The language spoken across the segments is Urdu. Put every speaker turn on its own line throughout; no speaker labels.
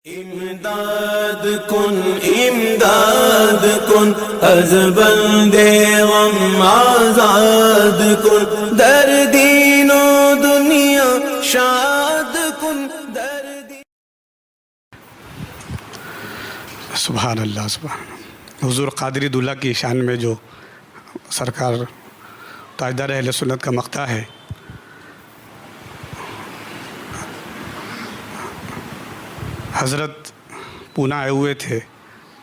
امداد کن از بند غم آزاد کن، در دین و دنیا شاد کن، در دین.
سبحان اللہ سبحان اللہ۔ حضور قادری دولہ کی شان میں جو سرکار تاجدار اہل سنت کا مقطع ہے، حضرت پونا آئے ہوئے تھے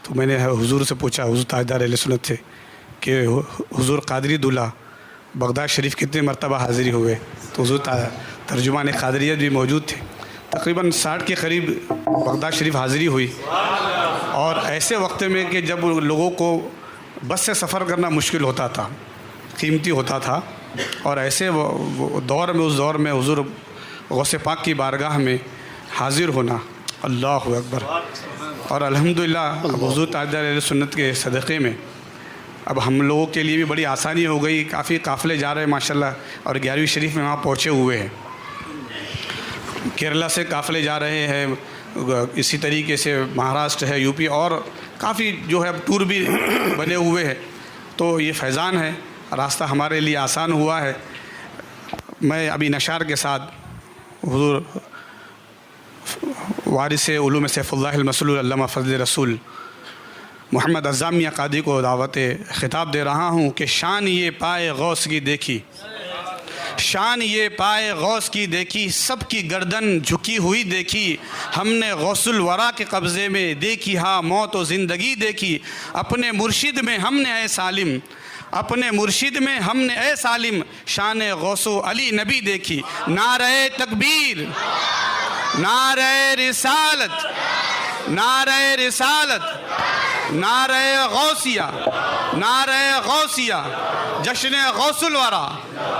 تو میں نے حضور سے پوچھا، حضور تاجدار اہل سنت تھے، کہ حضور قادری دولہ بغداد شریف کتنے مرتبہ حاضری ہوئے؟ تو حضور ترجمان قادریت بھی موجود تھے۔ تقریباً 60 کے قریب بغداد شریف حاضری ہوئی، اور ایسے وقت میں کہ جب لوگوں کو بس سے سفر کرنا مشکل ہوتا تھا، قیمتی ہوتا تھا، اور ایسے دور میں، اس دور میں حضور غوث پاک کی بارگاہ میں حاضر ہونا، اللہ اکبر۔ اور الحمدللہ حضور تاجدار اہل سنت کے صدقے میں اب ہم لوگوں کے لیے بھی بڑی آسانی ہو گئی، کافی قافلے جا رہے ہیں ماشاءاللہ، اور 11ویں شریف میں وہاں پہنچے ہوئے ہیں۔ کیرلا سے قافلے جا رہے ہیں، اسی طریقے سے مہاراشٹر ہے، یو پی، اور کافی جو ہے اب ٹور بھی بنے ہوئے ہیں۔ تو یہ فیضان ہے، راستہ ہمارے لیے آسان ہوا ہے۔ میں ابھی نشار کے ساتھ حضور وارث علوم سیف اللہ المسلول علامہ فضل رسول محمد اعظمیہ قادری کو دعوت خطاب دے رہا ہوں کہ شان یہ پائے غوث کی دیکھی، شان یہ پائے غوث کی دیکھی، سب کی گردن جھکی ہوئی دیکھی، ہم نے غوث الورا کے قبضے میں دیکھی ہاں موت و زندگی دیکھی، اپنے مرشد میں ہم نے اے سالم، اپنے مرشد میں ہم نے اے سالم شان غوث و علی نبی دیکھی۔ نعرہ تکبیر، نعرہ رسالت، نعرہ رسالت، نعرہ غوثیہ، نعرہ غوثیہ، جشن غوث الورا،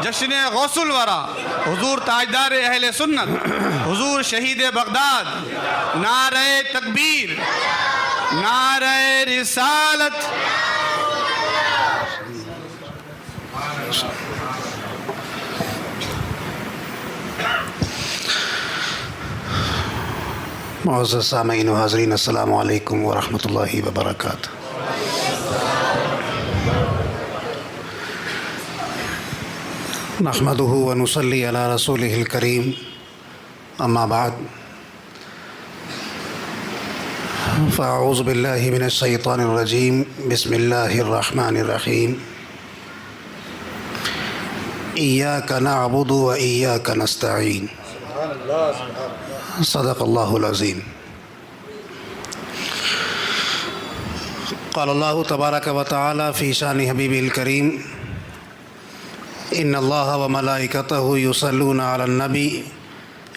جشن غوث الورا، حضور تاجدار اہل سنت، حضور شہید بغداد، نعرہ تکبیر، نعرہ رسالت۔
معزز سامعین و حاضرین، السلام علیکم ورحمۃ اللہ وبرکاتہ۔ نحمدہ ونصلی علی رسولہ الکریم، اما بعد، فاعوذ باللہ من الشیطان الرجیم، بسم اللہ الرحمن الرحیم۔ ایاک نعبد و ایاک نستعین، صدق اللہ العظیم۔ قال اللہ تبارک و تعالی فی شان حبیبہ الکریم، ان اللہ و ملائکتہ یصلون علی النبی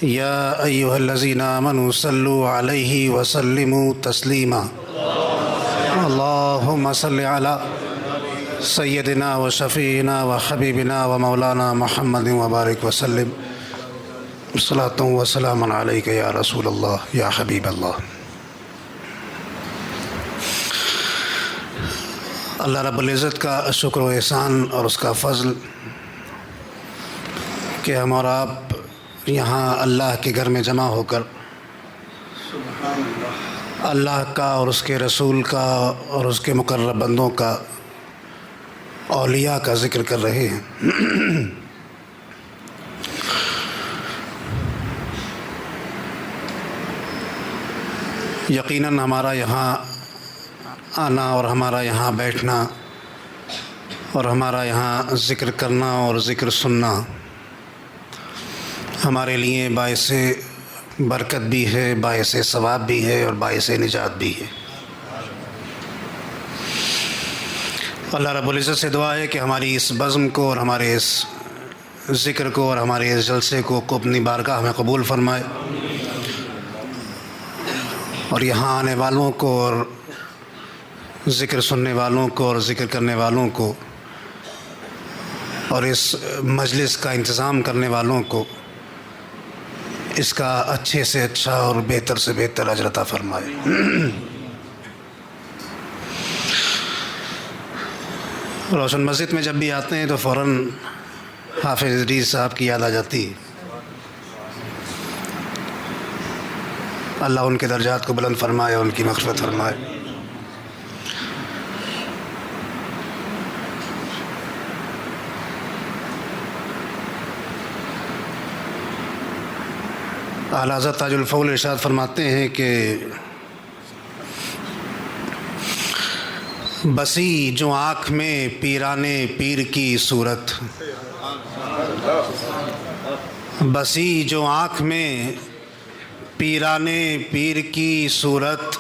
یا ایہا الذین آمنوا صلوا علیہ وسلموا تسلیما۔ اللہم صل علی سیدنا و شفیعنا و حبیبنا و مولانا محمد وبارک وسلم، صلاۃ و سلام علیک یا رسول اللہ یا حبیب اللہ۔ اللہ رب العزت کا شکر و احسان اور اس کا فضل کہ ہم اور آپ یہاں اللہ کے گھر میں جمع ہو کر اللہ کا اور اس کے رسول کا اور اس کے مقرب بندوں کا، اولیاء کا ذکر کر رہے ہیں۔ یقیناً ہمارا یہاں آنا اور ہمارا یہاں بیٹھنا اور ہمارا یہاں ذکر کرنا اور ذکر سننا ہمارے لیے باعث برکت بھی ہے، باعث ثواب بھی ہے، اور باعث نجات بھی ہے۔ اللہ رب العزت سے دعا ہے کہ ہماری اس بزم کو اور ہمارے اس ذکر کو اور ہمارے اس جلسے کو اپنی بارگاہ میں قبول فرمائے، اور یہاں آنے والوں کو اور ذکر سننے والوں کو اور ذکر کرنے والوں کو اور اس مجلس کا انتظام کرنے والوں کو اس کا اچھے سے اچھا اور بہتر سے بہتر اجر عطا فرمائے۔ روشن مسجد میں جب بھی آتے ہیں تو فوراً حافظ ادریس صاحب کی یاد آ جاتی ہے۔ اللہ ان کے درجات کو بلند فرمائے، ان کی مغفرت فرمائے۔ اعلیٰ حضرت تاج الفضل ارشاد فرماتے ہیں کہ بسی جو آنکھ میں پیرانے پیر کی صورت، بسی جو آنکھ میں پیرانے پیر کی صورت،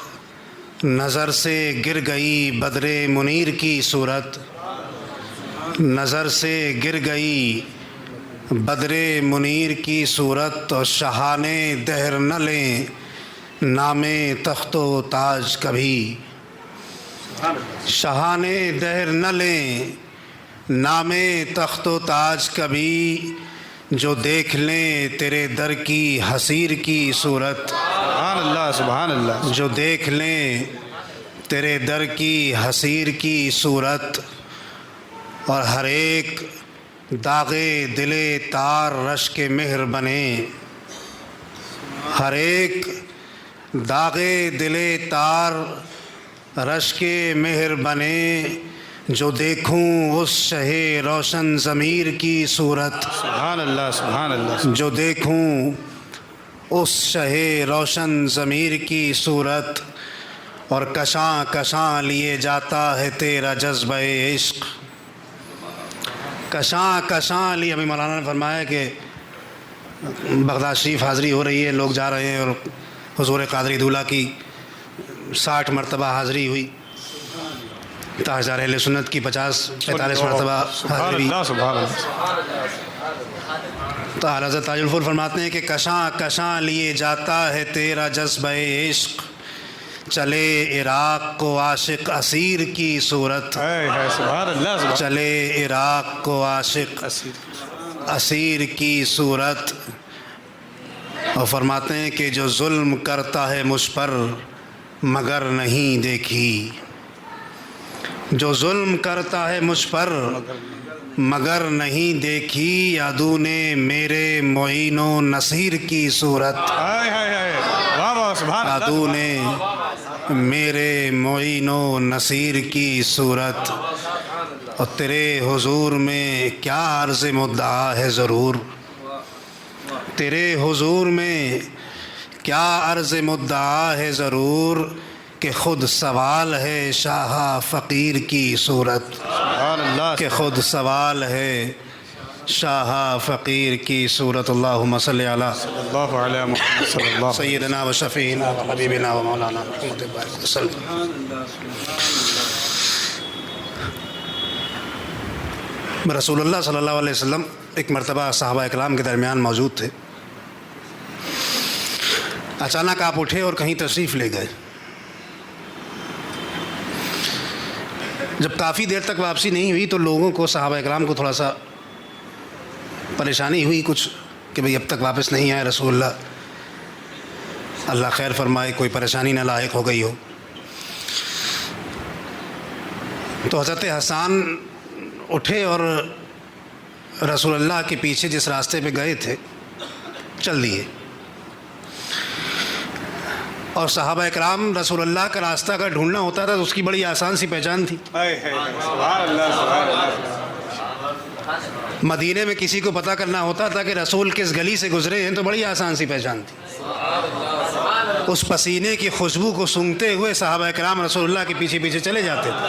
نظر سے گر گئی بدر منیر کی صورت، نظر سے گر گئی بدر منیر کی صورت، اور شاہان دہر نہ لیں نام تخت و تاج کبھی، شاہان دہر نہ لیں نام تخت و تاج کبھی، جو دیکھ لیں تیرے در کی حسیر کی صورت،
سبحان اللہ سبحان اللہ،
جو دیکھ لیں تیرے در کی حسیر کی صورت، اور ہر ایک داغے دل تار رشک مہر بنے، ہر ایک داغے دل تار رشک مہر بنے، جو دیکھوں اس شہ روشن ضمیر کی صورت،
سبحان اللہ سبحان اللہ،
جو دیکھوں اس شہ روشن ضمیر کی صورت، اور کشاں کشاں لیے جاتا ہے تیرا جذبہ عشق، کشاں کشاں لیے۔ ابھی مولانا نے فرمایا کہ بغداد شریف حاضری ہو رہی ہے، لوگ جا رہے ہیں، اور حضور قادری دولہ کی 60 مرتبہ حاضری ہوئی، تاجدار اہل سنت کی 45 مرتبہ
سبحان
حاضری۔
اللہ سبحان اللہ،
تو اعلیٰ حضرت تاج الفضل فرماتے ہیں کہ کشاں کشاں لیے جاتا ہے تیرا جذبہ عشق، چلے عراق کو عاشق اسیر کی صورت،
ہے سبحان اللہ سبحان
چلے عراق کو عاشق اسیر کی صورت، اور فرماتے ہیں کہ جو ظلم کرتا ہے مجھ پر مگر نہیں دیکھی، جو ظلم کرتا ہے مجھ پر مگر نہیں دیکھی، عدو نے میرے معین و نصیر کی صورت،
واہ واہ سبحان اللہ،
عدو نے میرے معین و نصیر کی صورت، اور تیرے حضور میں کیا عرض مدعا ہے ضرور، تیرے حضور میں کیا عرض مدعا ہے ضرور، کہ خود سوال ہے شاہ فقیر کی صورت،
سبحان اللہ،
کہ خود سوال ہے شاہ فقیر کی صورت۔ اللہم صلی علی
اللہ علیہ محمد صلی اللہ علیہ
سیدنا و شفیعنا و حبیبنا و مولانا محمد وسلم۔ رسول اللہ صلی اللہ علیہ وسلم ایک مرتبہ صحابہ اکرام کے درمیان موجود تھے، اچانک آپ اٹھے اور کہیں تشریف لے گئے۔ جب کافی دیر تک واپسی نہیں ہوئی تو لوگوں کو، صحابہ اکرام کو تھوڑا سا پریشانی ہوئی کچھ، کہ بھئی اب تک واپس نہیں آئے رسول اللہ، اللہ خیر فرمائے، کوئی پریشانی نہ لاحق ہو گئی ہو۔ تو حضرت حسان اٹھے اور رسول اللہ کے پیچھے جس راستے پہ گئے تھے چل دیے، اور صحابہ اکرام رسول اللہ کا راستہ اگر ڈھونڈنا ہوتا تھا تو اس کی بڑی آسان سی پہچان تھی۔
سبحان اللہ سبحان اللہ،
مدینے میں کسی کو پتہ کرنا ہوتا تھا کہ رسول کس گلی سے گزرے ہیں تو بڑی آسان سی پہچان تھی۔ اس پسینے کی خوشبو کو سونگھتے ہوئے صحابہ اکرام رسول اللہ کے پیچھے پیچھے چلے جاتے تھے،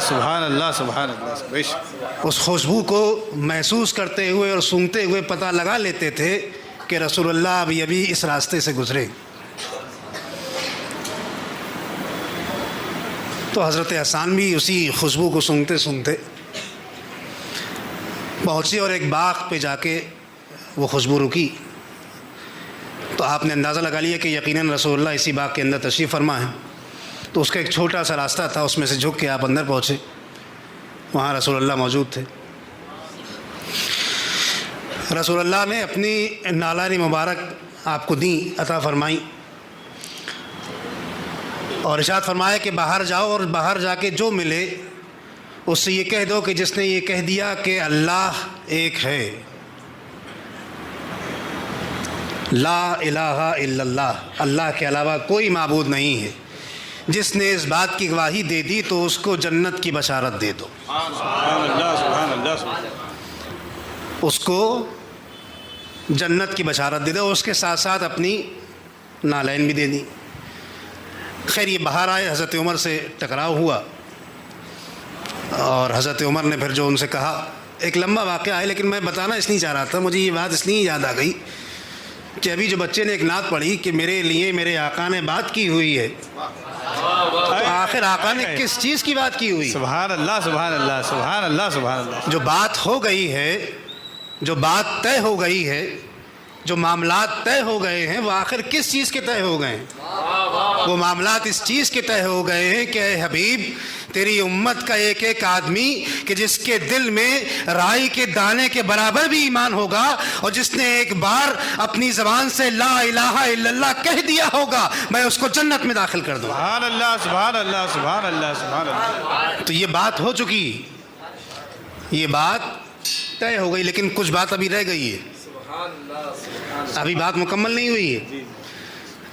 سبحان اللہ سبحان اللہ،
اس خوشبو کو محسوس کرتے ہوئے اور سونگھتے ہوئے پتہ لگا لیتے تھے کہ رسول اللہ ابھی اس راستے سے گزرے۔ تو حضرت حسان بھی اسی خوشبو کو سونگھتے سونگھتے پہنچے، اور ایک باغ پہ جا کے وہ خوشبو رکی، تو آپ نے اندازہ لگا لیا کہ یقیناً رسول اللہ اسی باغ کے اندر تشریف فرما ہے۔ تو اس کا ایک چھوٹا سا راستہ تھا، اس میں سے جھک کے آپ اندر پہنچے، وہاں رسول اللہ موجود تھے۔ رسول اللہ نے اپنی نالان مبارک آپ کو دیں، عطا فرمائیں، اور ارشاد فرمایا کہ باہر جاؤ، اور باہر جا کے جو ملے اس سے یہ کہہ دو کہ جس نے یہ کہہ دیا کہ اللہ ایک ہے، لا الہ الا اللہ، اللہ کے علاوہ کوئی معبود نہیں ہے، جس نے اس بات کی گواہی دے دی تو اس کو جنت کی بشارت دے دو،
سبحان اللہ سبحان اللہ سبحان
اس کو جنت کی بشارت دے دو، اس کے ساتھ ساتھ اپنی نالین بھی دے دی۔ خیر یہ باہر آئے، حضرت عمر سے ٹکراؤ ہوا اور حضرت عمر نے پھر جو ان سے کہا، ایک لمبا واقعہ ہے لیکن میں بتانا اس لیے چاہ رہا تھا، مجھے یہ بات اس لیے یاد آ گئی کہ ابھی جو بچے نے ایک نعت پڑھی کہ میرے لیے میرے آقا نے بات کی ہوئی ہے، تو آخر آقا نے کس چیز کی بات کی ہوئی؟
سبحان اللہ سبحان اللہ سبحان اللہ سبحان اللہ۔
جو بات ہو گئی ہے، جو بات طے ہو گئی ہے، جو معاملات طے ہو گئے ہیں، وہ آخر کس چیز کے طے ہو گئے ہیں؟ وہ معاملات اس چیز کے طے ہو گئے ہیں کہ اے حبیب تیری امت کا ایک ایک آدمی کہ جس کے دل میں رائی کے دانے کے برابر بھی ایمان ہوگا اور جس نے ایک بار اپنی زبان سے لا الہ الا اللہ کہہ دیا ہوگا، میں اس کو جنت میں داخل کر دوں۔
سبحان اللہ سبحان اللہ سبحان اللہ سبحان اللہ۔
تو یہ بات ہو چکی، یہ بات طے ہو گئی، لیکن کچھ بات ابھی رہ گئی ہے، ابھی بات مکمل نہیں ہوئی ہے،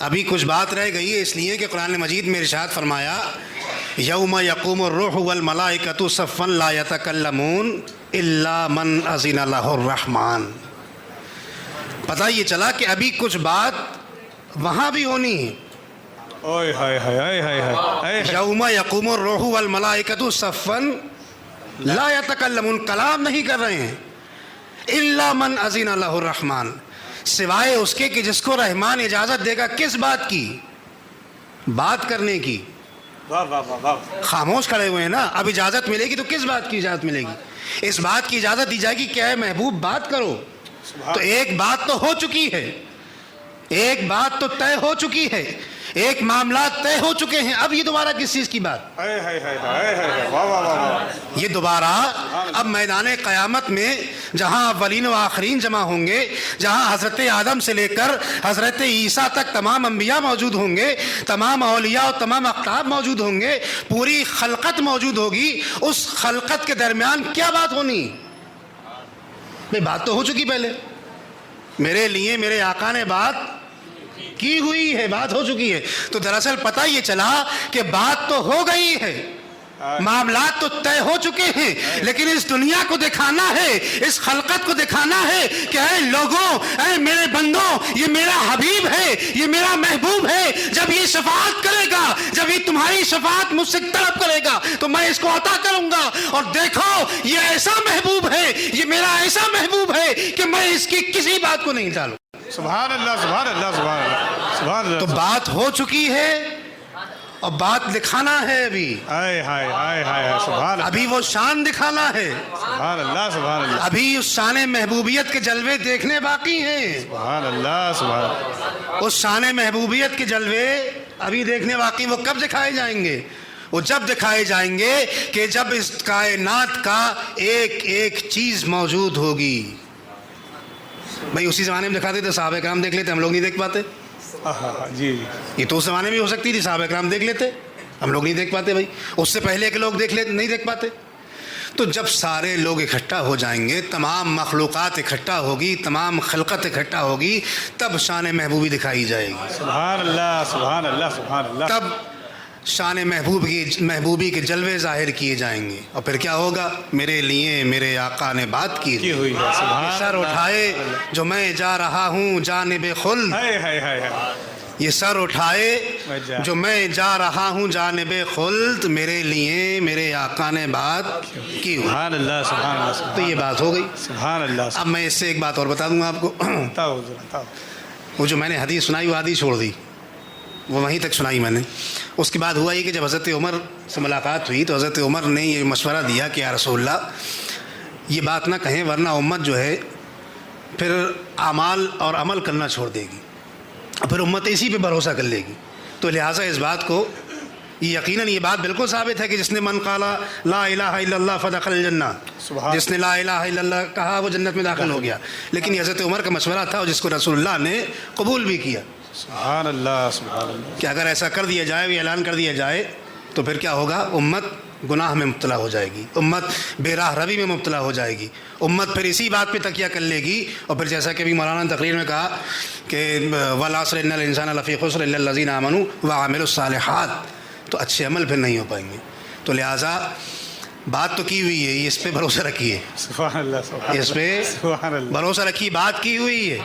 ابھی کچھ بات رہ گئی ہے، اس لیے کہ قرآن مجید میں ارشاد فرمایا یوم یقوم الروح والملائکۃ صفا لا یتکلمون الا من اذن لہ الرحمن۔ پتہ یہ چلا کہ ابھی کچھ بات وہاں بھی ہونی ہے۔
اوئے ہائے ہائے ہائے ہائے ہائے۔
یوم یقوم الروح والملائکۃ صفا لا یتکلمون، کلام نہیں کر رہے ہیں، الا من اذن لہ الرحمن، سوائے اس کے کہ جس کو رحمان اجازت دے گا۔ کس بات کی؟ بات کرنے کی۔
واہ واہ واہ واہ۔
خاموش کھڑے ہوئے ہیں نا، اب اجازت ملے گی تو کس بات کی اجازت ملے گی؟ اس بات کی اجازت دی جائے گی کہ اے محبوب بات کرو۔ تو ایک بات تو ہو چکی ہے، ایک بات تو طے ہو چکی ہے، ایک معاملات طے ہو چکے ہیں، اب یہ دوبارہ کس چیز کی بات؟ یہ دوبارہ اب میدان قیامت میں جہاں اولین و آخرین جمع ہوں گے، جہاں حضرت آدم سے لے کر حضرت عیسیٰ تک تمام انبیاء موجود ہوں گے، تمام اولیاء اور تمام اقطاب موجود ہوں گے، پوری خلقت موجود ہوگی، اس خلقت کے درمیان کیا بات ہونی؟ بھئی بات تو ہو چکی پہلے، میرے لیے میرے آقا نے بات کی ہوئی ہے، بات ہو چکی ہے۔ تو دراصل پتہ یہ چلا کہ بات تو ہو گئی ہے، معاملات تو طے ہو چکے ہیں، لیکن اس دنیا کو دکھانا ہے، اس خلقت کو دکھانا ہے کہ اے لوگوں، اے میرے بندوں، یہ میرا حبیب ہے، یہ میرا محبوب ہے، جب یہ شفاعت کرے گا، جب یہ تمہاری شفاعت مجھ سے طلب کرے گا تو میں اس کو عطا کروں گا، اور دیکھو یہ ایسا محبوب ہے، یہ میرا ایسا محبوب ہے کہ میں اس کی کسی بات کو نہیں ٹالوں۔
سبحان اللہ سبحان اللہ سبحان اللہ سبحان اللہ۔
تو بات ہو چکی ہے اور بات دکھانا ہے، ابھی
ہائے ہائے ہائے ہائے سبحان اللہ
ابھی وہ شان دکھانا ہے،
سبحان اللہ سبحان اللہ
ابھی اس شان محبوبیت کے جلوے دیکھنے باقی ہیں،
سبحان اللہ سبحان اللہ۔
اس شان محبوبیت کے جلوے ابھی دیکھنے باقی۔ وہ کب دکھائے جائیں گے؟ وہ جب دکھائے جائیں گے کہ جب اس کائنات کا ایک ایک چیز موجود ہوگی۔ بھائی اسی زمانے میں دکھاتے تھے، صحابہ کرام دیکھ لیتے، ہم لوگ نہیں دیکھ پاتے۔
جی جی
یہ تو اس زمانے میں ہو سکتی تھی، صحابہ کرام دیکھ لیتے، ہم لوگ نہیں دیکھ پاتے۔ بھائی اس سے پہلے کے لوگ دیکھ لیتے، نہیں دیکھ پاتے۔ تو جب سارے لوگ اکٹھا ہو جائیں گے، تمام مخلوقات اکٹھا ہوگی، تمام خلقت اکٹھا ہوگی، تب شان محبوبی دکھائی جائے گی،
سبحان اللہ سبحان اللہ سبحان اللہ۔
تب شان محبوبی کے جلوے ظاہر کیے جائیں گے، اور پھر کیا ہوگا؟ میرے لیے میرے آقا نے بات کی
ہوئی ہے، سبحان
سر اٹھائے جو میں جا رہا ہوں جانب خلد،
ہائے ہائے ہائے
یہ سر اٹھائے جو میں جا رہا ہوں جانب خلد، میرے لیے میرے آقا نے بات کی ہوئی۔
سبحان اللہ سبحان اللہ
تو یہ بات ہو گئی۔
سبحان اللہ۔
اب میں اس سے ایک بات اور بتا دوں گا آپ کو۔ وہ جو میں نے حدیث سنائی وہ حدیث چھوڑ دی، وہ وہیں تک سنائی میں نے۔ اس کے بعد ہوا یہ کہ جب حضرت عمر سے ملاقات ہوئی تو حضرت عمر نے یہ مشورہ دیا کہ یا رسول اللہ یہ بات نہ کہیں ورنہ امت جو ہے پھر اعمال اور عمل کرنا چھوڑ دے گی، اور پھر امت اسی پہ بھروسہ کر لے گی۔ تو لہٰذا اس بات کو یقیناً یہ بات بالکل ثابت ہے کہ جس نے من قال لا الہ الا اللہ فدخل الجنہ، جس نے لا الہ الا اللہ کہا وہ جنت میں داخل ہو گیا۔ لیکن یہ حضرت عمر کا مشورہ تھا اور جس کو رسول اللہ نے قبول بھی کیا،
سبحان اللہ سبحان اللہ،
کہ اگر ایسا کر دیا جائے، اعلان کر دیا جائے تو پھر کیا ہوگا؟ امت گناہ میں مبتلا ہو جائے گی، امت بے راہ روی میں مبتلا ہو جائے گی، امت پھر اسی بات پہ تکیہ کر لے گی، اور پھر جیسا کہ ابھی مولانا نے تقریر میں کہا کہ والعصر ان الانسان لفی خسر الا الذین آمنوا وعملوا الصالحات، تو اچھے عمل پھر نہیں ہو پائیں گے۔ تو لہٰذا بات تو کی ہوئی ہے، اس پہ بھروسہ رکھیے،
سبحان اللہ، سبحان
اس پہ
سبحان اللہ۔
بھروسہ رکھیے، بات کی ہوئی ہے،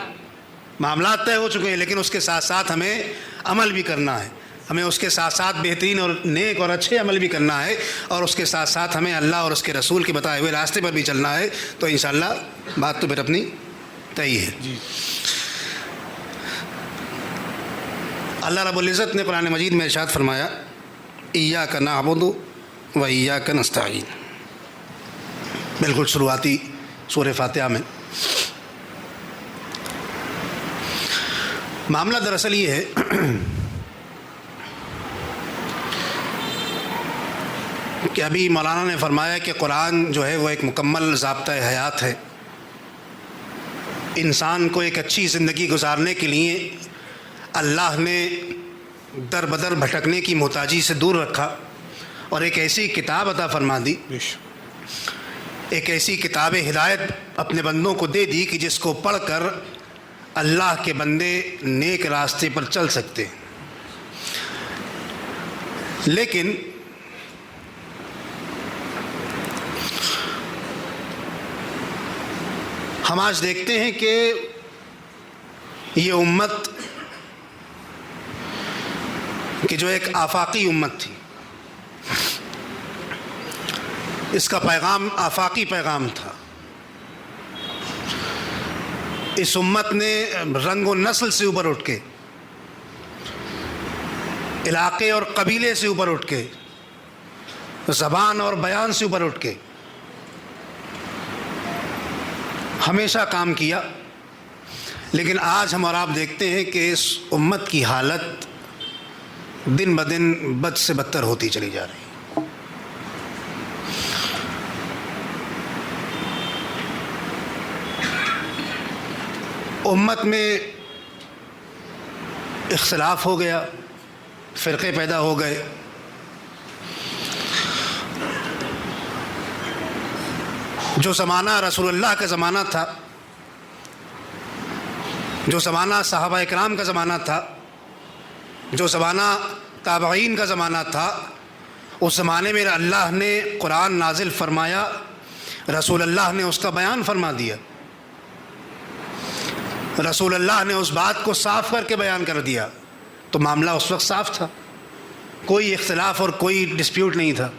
معاملات طے ہو چکے ہیں، لیکن اس کے ساتھ ساتھ ہمیں عمل بھی کرنا ہے، ہمیں اس کے ساتھ ساتھ بہترین اور نیک اور اچھے عمل بھی کرنا ہے، اور اس کے ساتھ ساتھ ہمیں اللہ اور اس کے رسول کے بتائے ہوئے راستے پر بھی چلنا ہے، تو انشاءاللہ بات تو پھر اپنی طے ہے۔
جی
اللہ رب العزت نے قرآن مجید میں ارشاد فرمایا ایاک نعبد و ایاک نستعین، بالکل شروعاتی سورہ فاتحہ میں۔ معاملہ دراصل یہ ہے کہ ابھی مولانا نے فرمایا کہ قرآن جو ہے وہ ایک مکمل ضابطۂ حیات ہے، انسان کو ایک اچھی زندگی گزارنے کے لیے اللہ نے در بدر بھٹکنے کی محتاجی سے دور رکھا، اور ایک ایسی کتاب عطا فرما دی، ایک ایسی کتاب ہدایت اپنے بندوں کو دے دی کہ جس کو پڑھ کر اللہ کے بندے نیک راستے پر چل سکتے۔ لیکن ہم آج دیکھتے ہیں کہ یہ امت کہ جو ایک آفاقی امت تھی، اس کا پیغام آفاقی پیغام تھا، اس امت نے رنگ و نسل سے اوپر اٹھ کے، علاقے اور قبیلے سے اوپر اٹھ کے، زبان اور بیان سے اوپر اٹھ کے ہمیشہ کام کیا، لیکن آج ہم اور آپ دیکھتے ہیں کہ اس امت کی حالت دن بدن بد سے بدتر ہوتی چلی جا رہی ہے۔ امت میں اختلاف ہو گیا، فرقے پیدا ہو گئے، جو زمانہ رسول اللہ کا زمانہ تھا، جو زمانہ صحابہ اکرام کا زمانہ تھا، جو زمانہ تابعین کا زمانہ تھا، اس زمانے میں اللہ نے قرآن نازل فرمایا، رسول اللہ نے اس کا بیان فرما دیا، رسول اللہ نے اس بات کو صاف کر کے بیان کر دیا، تو معاملہ اس وقت صاف تھا، کوئی اختلاف اور کوئی ڈسپیوٹ نہیں تھا۔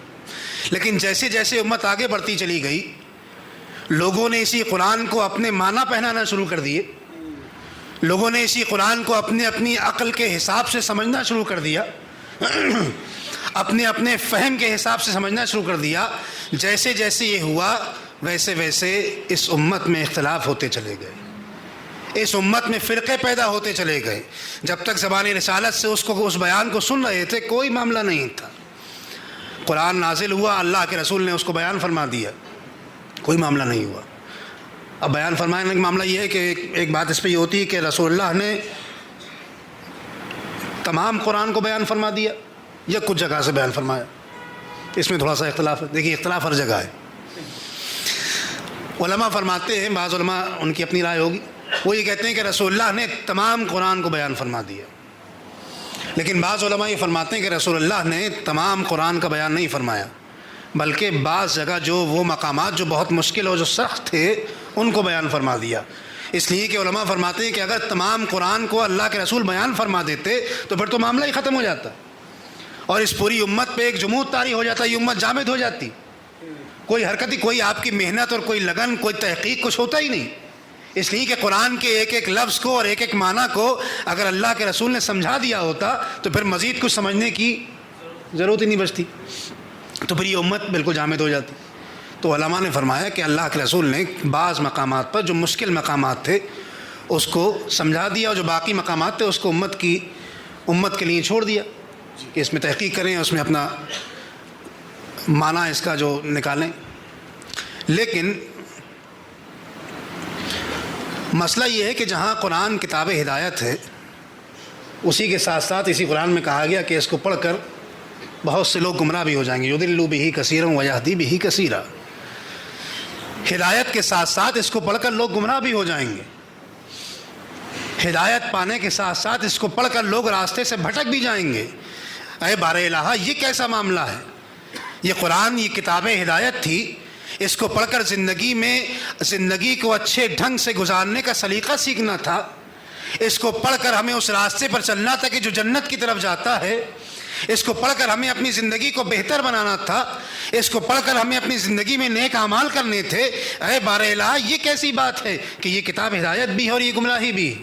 لیکن جیسے جیسے امت آگے بڑھتی چلی گئی، لوگوں نے اسی قرآن کو اپنے معنی پہنانا شروع کر دیے، لوگوں نے اسی قرآن کو اپنی عقل کے حساب سے سمجھنا شروع کر دیا، اپنے فہم کے حساب سے سمجھنا شروع کر دیا۔ جیسے جیسے یہ ہوا، ویسے ویسے اس امت میں اختلاف ہوتے چلے گئے، اس امت میں فرقے پیدا ہوتے چلے گئے۔ جب تک زبان رسالت سے اس بیان کو سن رہے تھے، کوئی معاملہ نہیں تھا، قرآن نازل ہوا، اللہ کے رسول نے اس کو بیان فرما دیا، کوئی معاملہ نہیں ہوا۔ اب بیان فرمانے کا معاملہ یہ ہے کہ ایک بات اس پہ یہ ہوتی ہے کہ رسول اللہ نے تمام قرآن کو بیان فرما دیا یا کچھ جگہ سے بیان فرمایا، اس میں تھوڑا سا اختلاف ہے۔ دیکھیے اختلاف ہر جگہ ہے، علماء فرماتے ہیں، بعض علماء ان کی اپنی رائے ہوگی، وہ یہ کہتے ہیں کہ رسول اللہ نے تمام قرآن کو بیان فرما دیا، لیکن بعض علماء یہ فرماتے ہیں کہ رسول اللہ نے تمام قرآن کا بیان نہیں فرمایا، بلکہ بعض جگہ جو وہ مقامات جو بہت مشکل اور جو سخت تھے ان کو بیان فرما دیا۔ اس لیے کہ علماء فرماتے ہیں کہ اگر تمام قرآن کو اللہ کے رسول بیان فرما دیتے تو پھر تو معاملہ ہی ختم ہو جاتا، اور اس پوری امت پہ ایک جمود طاری ہو جاتا، یہ امت جامد ہو جاتی، کوئی حرکت ہی، کوئی آپ کی محنت اور کوئی لگن، کوئی تحقیق، کچھ ہوتا ہی نہیں۔ اس لیے کہ قرآن کے ایک ایک لفظ کو اور ایک ایک معنی کو اگر اللہ کے رسول نے سمجھا دیا ہوتا تو پھر مزید کچھ سمجھنے کی ضرورت ہی نہیں بچتی، تو پھر یہ امت بالکل جامد ہو جاتی۔ تو علماء نے فرمایا کہ اللہ کے رسول نے بعض مقامات پر جو مشکل مقامات تھے اس کو سمجھا دیا، اور جو باقی مقامات تھے اس کو امت کے لیے چھوڑ دیا کہ اس میں تحقیق کریں، اس میں اپنا معنی اس کا جو نکالیں۔ لیکن مسئلہ یہ ہے کہ جہاں قرآن کتاب ہدایت ہے، اسی کے ساتھ ساتھ اسی قرآن میں کہا گیا کہ اس کو پڑھ کر بہت سے لوگ گمراہ بھی ہو جائیں گے. یضل بہ کثیرا ویہدی بہ کثیرا. ہدایت کے ساتھ ساتھ اس کو پڑھ کر لوگ گمراہ بھی ہو جائیں گے. ہدایت پانے کے ساتھ ساتھ اس کو پڑھ کر لوگ راستے سے بھٹک بھی جائیں گے. اے بار الہ، یہ کیسا معاملہ ہے؟ یہ قرآن، یہ کتاب ہدایت تھی، اس کو پڑھ کر زندگی کو اچھے ڈھنگ سے گزارنے کا سلیقہ سیکھنا تھا. اس کو پڑھ کر ہمیں اس راستے پر چلنا تھا کہ جو جنت کی طرف جاتا ہے. اس کو پڑھ کر ہمیں اپنی زندگی کو بہتر بنانا تھا. اس کو پڑھ کر ہمیں اپنی زندگی میں نیک اعمال کرنے تھے. اے بار الہ، یہ کیسی بات ہے کہ یہ کتاب ہدایت بھی ہے اور یہ گمراہی بھی.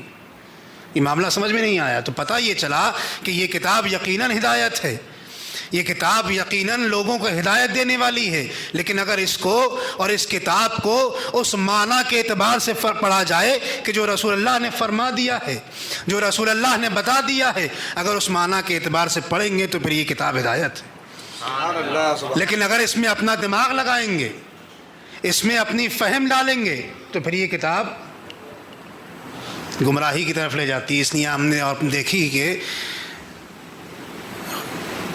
یہ معاملہ سمجھ میں نہیں آیا تو پتہ یہ چلا کہ یہ کتاب یقیناً ہدایت ہے. یہ کتاب یقیناً لوگوں کو ہدایت دینے والی ہے. لیکن اگر اس کو اور اس کتاب کو اس معنی کے اعتبار سے پڑھا جائے کہ جو رسول اللہ نے فرما دیا ہے، جو رسول اللہ نے بتا دیا ہے، اگر اس معنی کے اعتبار سے پڑھیں گے تو پھر یہ کتاب ہدایت ہے. لیکن اگر اس میں اپنا دماغ لگائیں گے، اس میں اپنی فہم ڈالیں گے، تو پھر یہ کتاب گمراہی کی طرف لے جاتی ہے. اس لیے ہم نے اور دیکھی کہ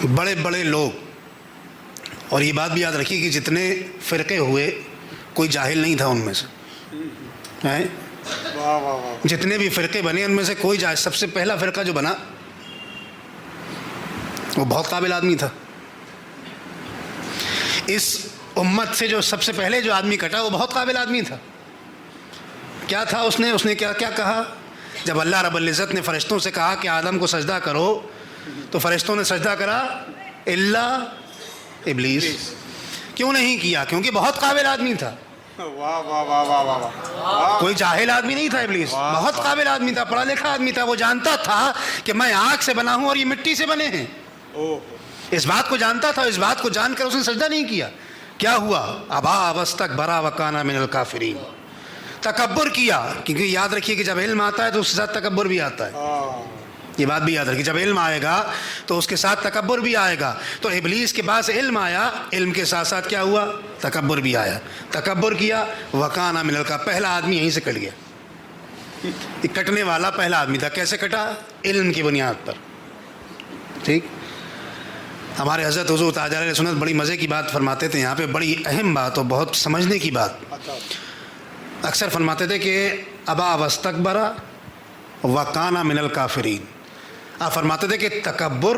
بڑے بڑے لوگ، اور یہ بات بھی یاد رکھیے کہ جتنے فرقے ہوئے کوئی جاہل نہیں تھا ان میں سے. جتنے بھی فرقے بنے ان میں سے کوئی جاہل. سب سے پہلا فرقہ جو بنا وہ بہت قابل آدمی تھا. اس امت سے جو سب سے پہلے جو آدمی کٹا وہ بہت قابل آدمی تھا. کیا تھا اس نے کیا کہا؟ جب اللہ رب العزت نے فرشتوں سے کہا کہ آدم کو سجدہ کرو تو فرشتوں نے سجدہ کرا الا ابلیس. کیوں نہیں کیا؟ کیونکہ بہت قابل آدمی تھا. کوئی جاہل آدمی نہیں تھا ابلیس، بہت قابل آدمی تھا، پڑھا لکھا آدمی تھا. وہ جانتا تھا کہ میں آگ سے بنا ہوں اور یہ مٹی سے بنے ہیں. اس بات کو جانتا تھا. اس بات کو جان کر اس نے سجدہ نہیں کیا. کیا ہوا؟ ابا واستکبر وکان من الکافرین. تکبر کیا. کیونکہ یاد رکھیے کہ جب علم آتا ہے تو اس کے ساتھ تکبر بھی آتا ہے. یہ بات بھی یاد رکھیے، جب علم آئے گا تو اس کے ساتھ تکبر بھی آئے گا. تو ابلیس کے پاس علم آیا، علم کے ساتھ ساتھ کیا ہوا؟ تکبر بھی آیا. تکبر کیا، وکان من الکافرین. پہلا آدمی یہیں سے کٹ گیا. یہ کٹنے والا پہلا آدمی تھا. کیسے کٹا؟ علم کی بنیاد پر. ٹھیک. ہمارے حضرت حضور تاجدار اہل سنت بڑی مزے کی بات فرماتے تھے. یہاں پہ بڑی اہم بات اور بہت سمجھنے کی بات اکثر فرماتے تھے کہ ابا واستکبر وکان من الکافرین. آپ فرماتے تھے کہ تکبر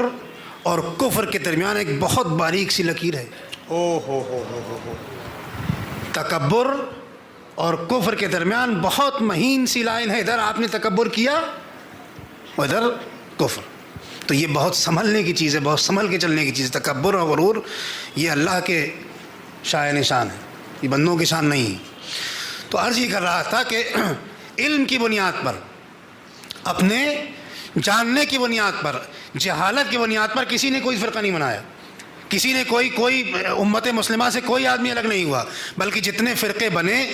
اور کفر کے درمیان ایک بہت باریک سی لکیر ہے. تکبر اور کفر کے درمیان بہت مہین سی لائن ہے. ادھر آپ نے تکبر کیا، ادھر کفر. تو یہ بہت سنبھلنے کی چیز ہے، بہت سنبھل کے چلنے کی چیز ہے. تکبر اور غرور یہ اللہ کے شائن شان ہے، یہ بندوں کی شان نہیں. تو عرض یہ کر رہا تھا کہ علم کی بنیاد پر، اپنے جاننے کی بنیاد پر، جہالت کی بنیاد پر کسی نے کوئی فرقہ نہیں بنایا. کسی نے کوئی امت مسلمہ سے کوئی آدمی الگ نہیں ہوا. بلکہ جتنے فرقے بنے،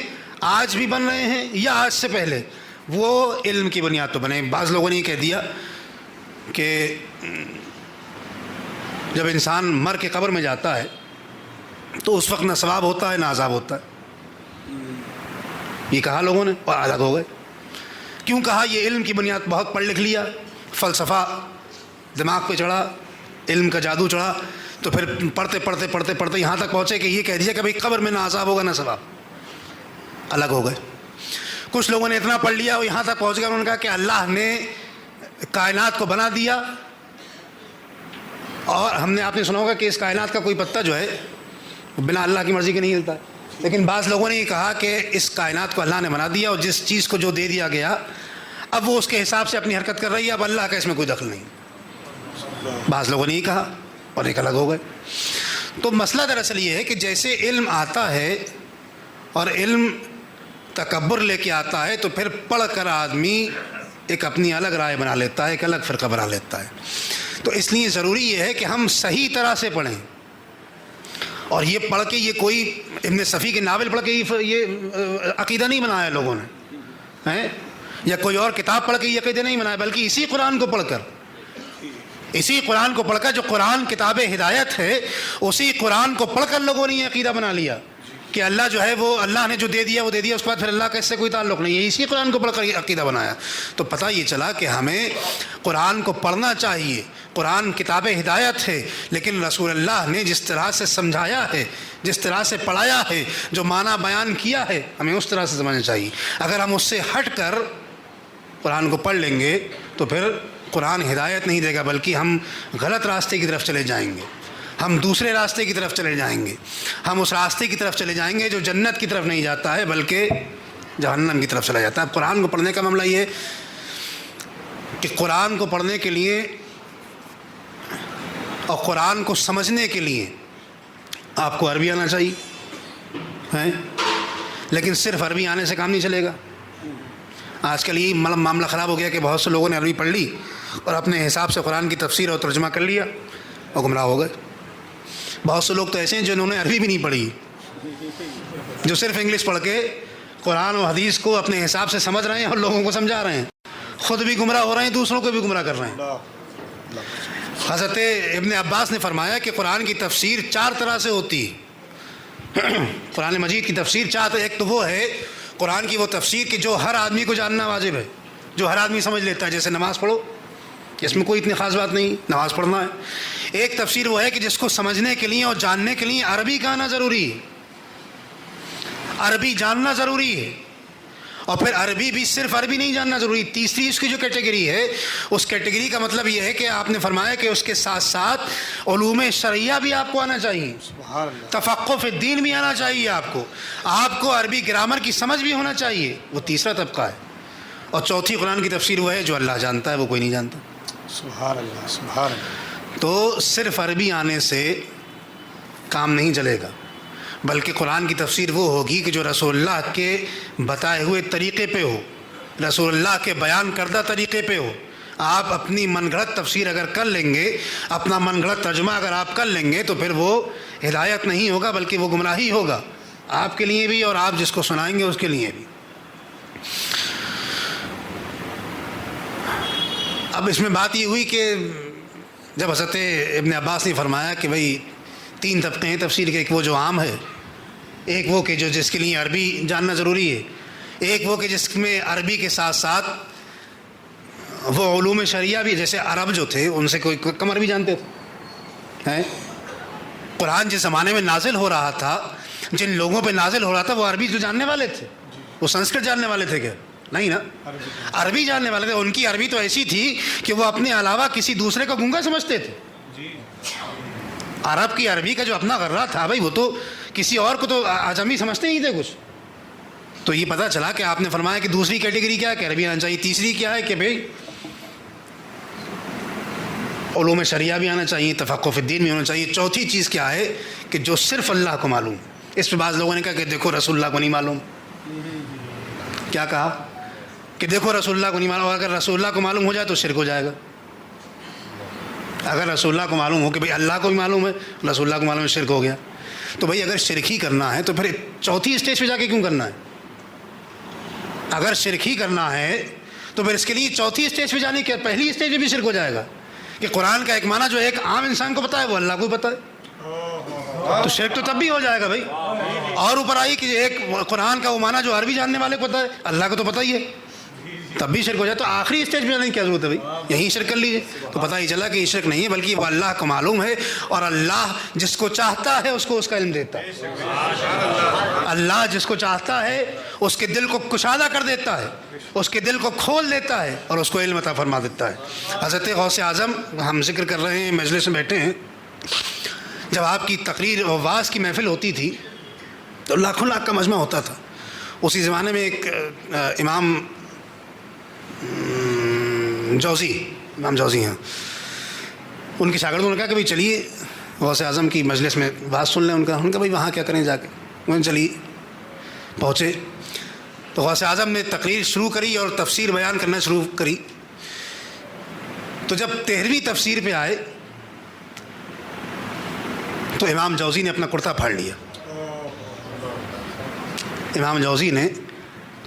آج بھی بن رہے ہیں یا آج سے پہلے، وہ علم کی بنیاد پر بنے. بعض لوگوں نے یہ کہہ دیا کہ جب انسان مر کے قبر میں جاتا ہے تو اس وقت نہ ثواب ہوتا ہے نہ عذاب ہوتا ہے. یہ کہا لوگوں نے اور الگ ہو گئے. کیوں کہا؟ یہ علم کی بنیاد. بہت پڑھ لکھ لیا، فلسفہ دماغ پہ چڑھا، علم کا جادو چڑھا، تو پھر پڑھتے یہاں تک پہنچے کہ یہ کہہ دیا کہ بھائی قبر میں نہ عذاب ہوگا نہ ثواب. الگ ہو گئے. کچھ لوگوں نے اتنا پڑھ لیا اور یہاں تک پہنچ گیا، انہوں نے کہا کہ اللہ نے کائنات کو بنا دیا اور ہم نے، آپ نے سنا ہوگا کہ اس کائنات کا کوئی پتا جو ہے بنا اللہ کی مرضی کے نہیں ہلتا. لیکن بعض لوگوں نے یہ کہا کہ اس کائنات کو اللہ نے بنا دیا اور جس چیز کو جو دے دیا گیا اب وہ اس کے حساب سے اپنی حرکت کر رہی ہے، اب اللہ کا اس میں کوئی دخل نہیں. بعض لوگوں نے یہ کہا اور ایک الگ ہو گئے. تو مسئلہ دراصل یہ ہے کہ جیسے علم آتا ہے اور علم تکبر لے کے آتا ہے تو پھر پڑھ کر آدمی ایک اپنی الگ رائے بنا لیتا ہے، ایک الگ فرقہ بنا لیتا ہے. تو اس لیے ضروری یہ ہے کہ ہم صحیح طرح سے پڑھیں. اور یہ پڑھ کے، یہ کوئی ابن صفی کے ناول پڑھ کے یہ عقیدہ نہیں بنایا لوگوں نے، یا کوئی اور کتاب پڑھ کے یہ عقیدہ نہیں بنایا، بلکہ اسی قرآن کو پڑھ کر جو قرآن کتاب ہدایت ہے، اسی قرآن کو پڑھ کر لوگوں نے یہ عقیدہ بنا لیا کہ اللہ جو ہے وہ اللہ نے جو دے دیا وہ دے دیا، اس کے بعد پھر اللہ کا اس سے کوئی تعلق نہیں ہے. اسی قرآن کو پڑھ کر یہ عقیدہ بنایا. تو پتہ یہ چلا کہ ہمیں قرآن کو پڑھنا چاہیے، قرآن کتاب ہدایت ہے، لیکن رسول اللہ نے جس طرح سے سمجھایا ہے، جس طرح سے پڑھایا ہے، جو معنی بیان کیا ہے، ہمیں اس طرح سے سمجھنا چاہیے۔ اگر ہم اس سے ہٹ کر قرآن کو پڑھ لیں گے تو پھر قرآن ہدایت نہیں دے گا، بلکہ ہم غلط راستے کی طرف چلے جائیں گے، ہم دوسرے راستے کی طرف چلے جائیں گے، ہم اس راستے کی طرف چلے جائیں گے جو جنت کی طرف نہیں جاتا ہے بلکہ جہنم کی طرف چلا جاتا ہے۔ اب قرآن کو پڑھنے کا معاملہ یہ ہے کہ قرآن کو پڑھنے کے لیے اور قرآن کو سمجھنے کے لیے آپ کو عربی آنا چاہیے، لیکن صرف عربی آنے سے کام نہیں چلے گا۔ آج کل یہ معاملہ خراب ہو گیا کہ بہت سے لوگوں نے عربی پڑھ لی اور اپنے حساب سے قرآن کی تفسیر اور ترجمہ کر لیا اور گمراہ ہو گئے۔ بہت سے لوگ تو ایسے ہیں جنہوں نے عربی بھی نہیں پڑھی، جو صرف انگلش پڑھ کے قرآن و حدیث کو اپنے حساب سے سمجھ رہے ہیں اور لوگوں کو سمجھا رہے ہیں، خود بھی گمراہ ہو رہے ہیں، دوسروں کو بھی گمراہ کر رہے ہیں۔ حضرت ابن عباس نے فرمایا کہ قرآن کی تفسیر 4 طرح سے ہوتی ہے۔ قرآن مجید کی تفسیر 4، ایک تو وہ ہے قرآن کی وہ تفسیر کہ جو ہر آدمی کو جاننا واجب ہے، جو ہر آدمی سمجھ لیتا ہے، جیسے نماز پڑھو، اس میں کوئی اتنی خاص بات نہیں، نماز پڑھنا ہے۔ ایک تفسیر وہ ہے کہ جس کو سمجھنے کے لیے اور جاننے کے لیے عربی کا آنا ضروری ہے، عربی جاننا ضروری ہے، اور پھر عربی بھی صرف عربی نہیں جاننا ضروری۔ تیسری اس کی جو کیٹیگری ہے، اس کیٹیگری کا مطلب یہ ہے کہ آپ نے فرمایا کہ اس کے ساتھ ساتھ علوم شرعیہ بھی آپ کو آنا چاہیے، تفقہ فی الدین بھی آنا چاہیے، آپ کو عربی گرامر کی سمجھ بھی ہونا چاہیے، وہ تیسرا طبقہ ہے۔ اور چوتھی قرآن کی تفسیر وہ ہے جو اللہ جانتا ہے، وہ کوئی نہیں جانتا۔
سبحان اللہ، سبحان اللہ۔
تو صرف عربی آنے سے کام نہیں چلے گا، بلکہ قرآن کی تفسیر وہ ہوگی کہ جو رسول اللہ کے بتائے ہوئے طریقے پہ ہو، رسول اللہ کے بیان کردہ طریقے پہ ہو۔ آپ اپنی من گھڑت تفسیر اگر کر لیں گے، اپنا من گھڑت ترجمہ اگر آپ کر لیں گے تو پھر وہ ہدایت نہیں ہوگا بلکہ وہ گمراہی ہوگا، آپ کے لیے بھی اور آپ جس کو سنائیں گے اس کے لیے بھی۔ اب اس میں بات یہ ہوئی کہ جب حضرت ابن عباس نے فرمایا کہ بھئی 3 طبقے ہیں تفسیر کے، ایک وہ جو عام ہے، ایک وہ کہ جو جس کے لیے عربی جاننا ضروری ہے، ایک وہ کہ جس میں عربی کے ساتھ ساتھ وہ علوم شرعیہ بھی، جیسے عرب جو تھے ان سے کوئی کم عربی جانتے تھے۔ قرآن جس زمانے میں نازل ہو رہا تھا، جن لوگوں پہ نازل ہو رہا تھا وہ عربی جو جاننے والے تھے، وہ سنسکرت جاننے والے تھے کیا؟ نہیں نا، عربی جاننے والے تھے۔ ان کی عربی تو ایسی تھی کہ وہ اپنے علاوہ کسی دوسرے کو گونگا سمجھتے تھے۔ عرب کی عربی کا جو اپنا غرہ تھا بھائی، وہ تو کسی اور کو تو اعجمی سمجھتے ہی تھے کچھ۔ تو یہ پتہ چلا کہ آپ نے فرمایا کہ دوسری کیٹیگری کیا ہے کہ عربی آنا چاہیے، تیسری کیا ہے کہ بھائی علوم شرعیہ بھی آنا چاہیے، تفقہ فی الدین بھی ہونا چاہیے۔ چوتھی چیز کیا ہے کہ جو صرف اللہ کو معلوم۔ اس پہ بعض لوگوں نے کہا کہ دیکھو رسول اللہ کو نہیں معلوم۔ کیا کہا کہ دیکھو رسول اللہ کو نہیں معلوم، اگر رسول اللہ کو معلوم ہو جائے تو شرک ہو جائے گا۔ اگر رسول اللہ کو معلوم ہو کہ بھئی اللہ کو بھی معلوم ہے، رسول اللہ کو معلوم ہے، شرک ہو گیا۔ تو بھئی اگر شرک ہی کرنا ہے تو پھر چوتھی اسٹیج پہ جا کے کیوں کرنا ہے؟ اگر شرک ہی کرنا ہے تو پھر اس کے لیے چوتھی اسٹیج پہ جانے کے پہلی اسٹیج پہ بھی شرک ہو جائے گا کہ قرآن کا ایک معنی جو ایک عام انسان کو پتہ ہے وہ اللہ کو بھی پتہ ہے، تو شرک تو تب بھی ہو جائے گا بھائی۔ اور اوپر آئی کہ ایک قرآن کا وہ معنی جو عربی جاننے والے کو پتہ ہے، اللہ کو تو پتہ ہی ہے، تب بھی شرک ہو جائے۔ تو آخری اسٹیج پہ جانے کی کیا ضرورت ہے بھائی؟ یہیں شرک کر لیجیے۔ تو پتہ ہی چلا کہ یہ شرک نہیں ہے بلکہ وہ اللہ کو معلوم ہے، اور اللہ جس کو چاہتا ہے اس کو اس کا علم دیتا ہے۔ اللہ جس کو چاہتا ہے اس کے دل کو کشادہ کر دیتا ہے، اس کے دل کو کھول دیتا ہے اور اس کو علم عطا فرما دیتا ہے۔ حضرت غوث اعظم، ہم ذکر کر رہے ہیں، مجلس میں بیٹھے ہیں، جب آپ کی تقریر اور وعظ کی محفل ہوتی تھی تو لاکھوں لاکھ کا مجمع ہوتا تھا۔ اسی زمانے میں ایک امام جوزی ہیں، ان کے شاگردوں نے کہا کہ بھائی چلیے غوث اعظم کی مجلس میں بات سن لیں۔ ان کا بھائی وہاں کیا کریں جا کے؟ انہوں نے چلیے، پہنچے تو غوث اعظم نے تقریر شروع کری اور تفسیر بیان کرنا شروع کری۔ تو جب 13ویں تفسیر پہ آئے تو امام جوزی نے اپنا کرتا پھاڑ لیا۔ امام جوزی نے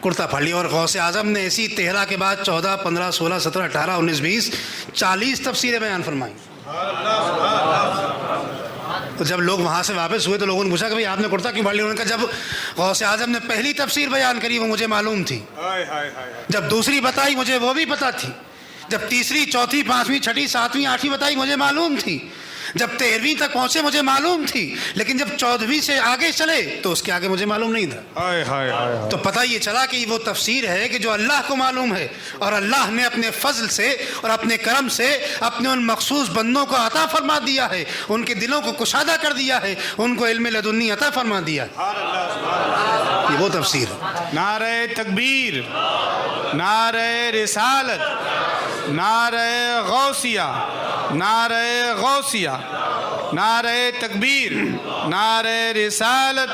کرتا پھاڑ لیا، اور غوث اعظم نے اسی 13 کے بعد 14، 15، 16، 17، 18، 19، 20، 40 تفسیریں بیان فرمائیں۔ تو جب لوگ وہاں سے واپس ہوئے تو لوگوں نے پوچھا کہ بھائی آپ نے کرتا کیوں پھاڑ لیا؟ انہوں نے کہا جب غوث اعظم نے پہلی تفسیر بیان کری وہ مجھے معلوم تھی، جب دوسری بتائی مجھے وہ بھی پتہ تھی، جب تیسری چوتھی پانچویں چھٹی ساتویں آٹھویں بتائی مجھے معلوم تھی، جب 13ویں تک پہنچے مجھے معلوم تھی، لیکن جب 14ویں سے آگے چلے تو اس کے آگے مجھے معلوم نہیں تھا۔ تو پتہ یہ چلا کہ وہ تفسیر ہے کہ جو اللہ کو معلوم ہے، اور اللہ نے اپنے فضل سے اور اپنے کرم سے اپنے ان مخصوص بندوں کو عطا فرما دیا ہے، ان کے دلوں کو کشادہ کر دیا ہے، ان کو علم لدنی عطا فرما دیا ہے۔ یہ وہ تفسیر ہے۔
نعرہ تکبیر، نعرہ رسالت، نعرہ غوثیہ، نعرہ غوثیہ، نعرہ تکبیر، نعرہ رسالت،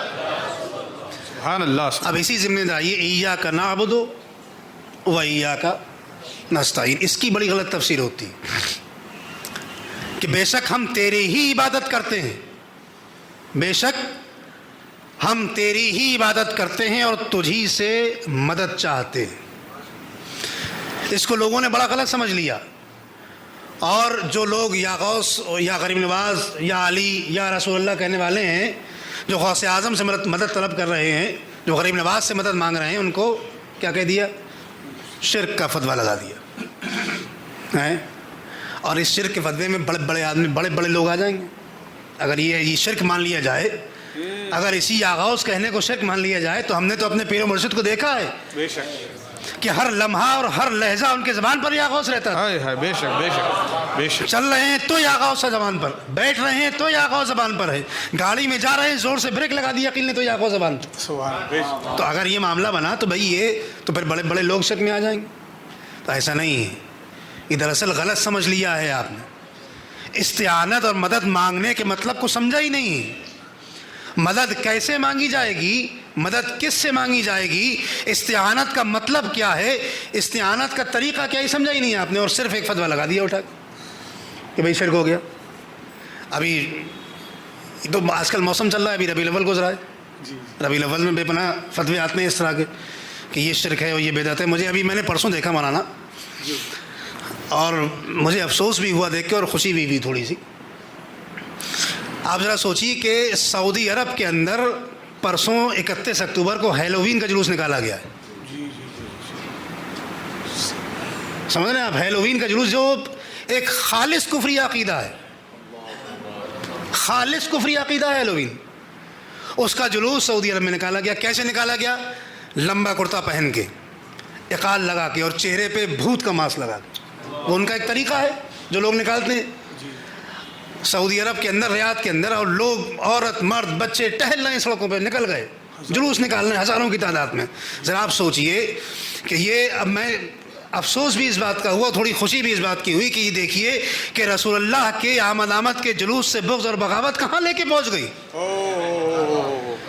سبحان اللہ۔
اب اسی ضمن داری ایاک نعبد و ایاک نستعین، اس کی بڑی غلط تفسیر ہوتی ہے کہ بے شک ہم تیرے ہی عبادت کرتے ہیں، بے شک ہم تیری ہی عبادت کرتے ہیں اور تجھی سے مدد چاہتے ہیں۔ اس کو لوگوں نے بڑا غلط سمجھ لیا، اور جو لوگ یا غوث یا غریب نواز یا علی یا رسول اللہ کہنے والے ہیں، جو غوث اعظم سے مدد طلب کر رہے ہیں، جو غریب نواز سے مدد مانگ رہے ہیں، ان کو کیا کہہ دیا؟ شرک کا فتویٰ لگا دیا ہے۔ اور اس شرک کے فتوے میں بڑے بڑے آدمی، بڑے بڑے لوگ آ جائیں گے اگر یہ شرک مان لیا جائے۔ اگر اسی آغاز کہنے کو شرک مان لیا جائے تو ہم نے تو اپنے پیر و مرشد کو دیکھا ہے
بے شک
کہ ہر لمحہ اور ہر لہجہ ان کے زبان پر آغاز رہتا تھا۔
ہے، بے شک بے شک بے شک۔
چل رہے ہیں تو آغاز ہے زبان پر، بیٹھ رہے ہیں تو آغاز زبان پر ہے، گاڑی میں جا رہے ہیں زور سے بریک لگا دیا عقیل نے تو آغاز زبان پر۔
سبحان بے شک۔
تو اگر یہ معاملہ بنا تو بھائی یہ تو پھر بڑے بڑے لوگ شرک میں آ جائیں گے، تو ایسا نہیں ہے۔ یہ دراصل غلط سمجھ لیا ہے آپ نے، استعانت اور مدد مانگنے کے مطلب کو سمجھا ہی نہیں ہے۔ مدد کیسے مانگی جائے گی، مدد کس سے مانگی جائے گی، استعانت کا مطلب کیا ہے، استعانت کا طریقہ کیا، یہ سمجھا ہی نہیں آپ نے، اور صرف ایک فتویٰ لگا دیا اٹھا کہ بھائی شرک ہو گیا۔ ابھی تو آج کل موسم چل رہا ہے، ابھی ربیع الاول گزرا ہے، ربیع الاول میں بے پناہ فتوے آتے ہیں اس طرح کے کہ یہ شرک ہے اور یہ بدعت ہے۔ مجھے ابھی میں نے پرسوں دیکھا مولانا، اور مجھے افسوس بھی ہوا دیکھ کے اور خوشی بھی تھوڑی سی۔ آپ ذرا سوچیے کہ سعودی عرب کے اندر پرسوں 31 اکتوبر کو ہیلووین کا جلوس نکالا گیا ہے۔ سمجھ رہے ہیں آپ؟ ہیلووین کا جلوس جو ایک خالص کفری عقیدہ ہے، خالص کفری عقیدہ ہے ہیلووین، اس کا جلوس سعودی عرب میں نکالا گیا۔ کیسے نکالا گیا؟ لمبا کرتا پہن کے، اقال لگا کے، اور چہرے پہ بھوت کا ماسک لگا کے۔ وہ ان کا ایک طریقہ ہے جو لوگ نکالتے ہیں سعودی عرب کے اندر، ریاض کے اندر، اور لوگ عورت مرد بچے ٹہل رہے ہیں سڑکوں پہ، نکل گئے جلوس نکال رہے ہیں ہزاروں کی تعداد میں۔ ذرا آپ سوچئے کہ یہ، اب میں افسوس بھی اس بات کا ہوا، تھوڑی خوشی بھی اس بات کی ہوئی کہ یہ دیکھیے کہ رسول اللہ کے آمد کے جلوس سے بغض اور بغاوت کہاں لے کے پہنچ گئی۔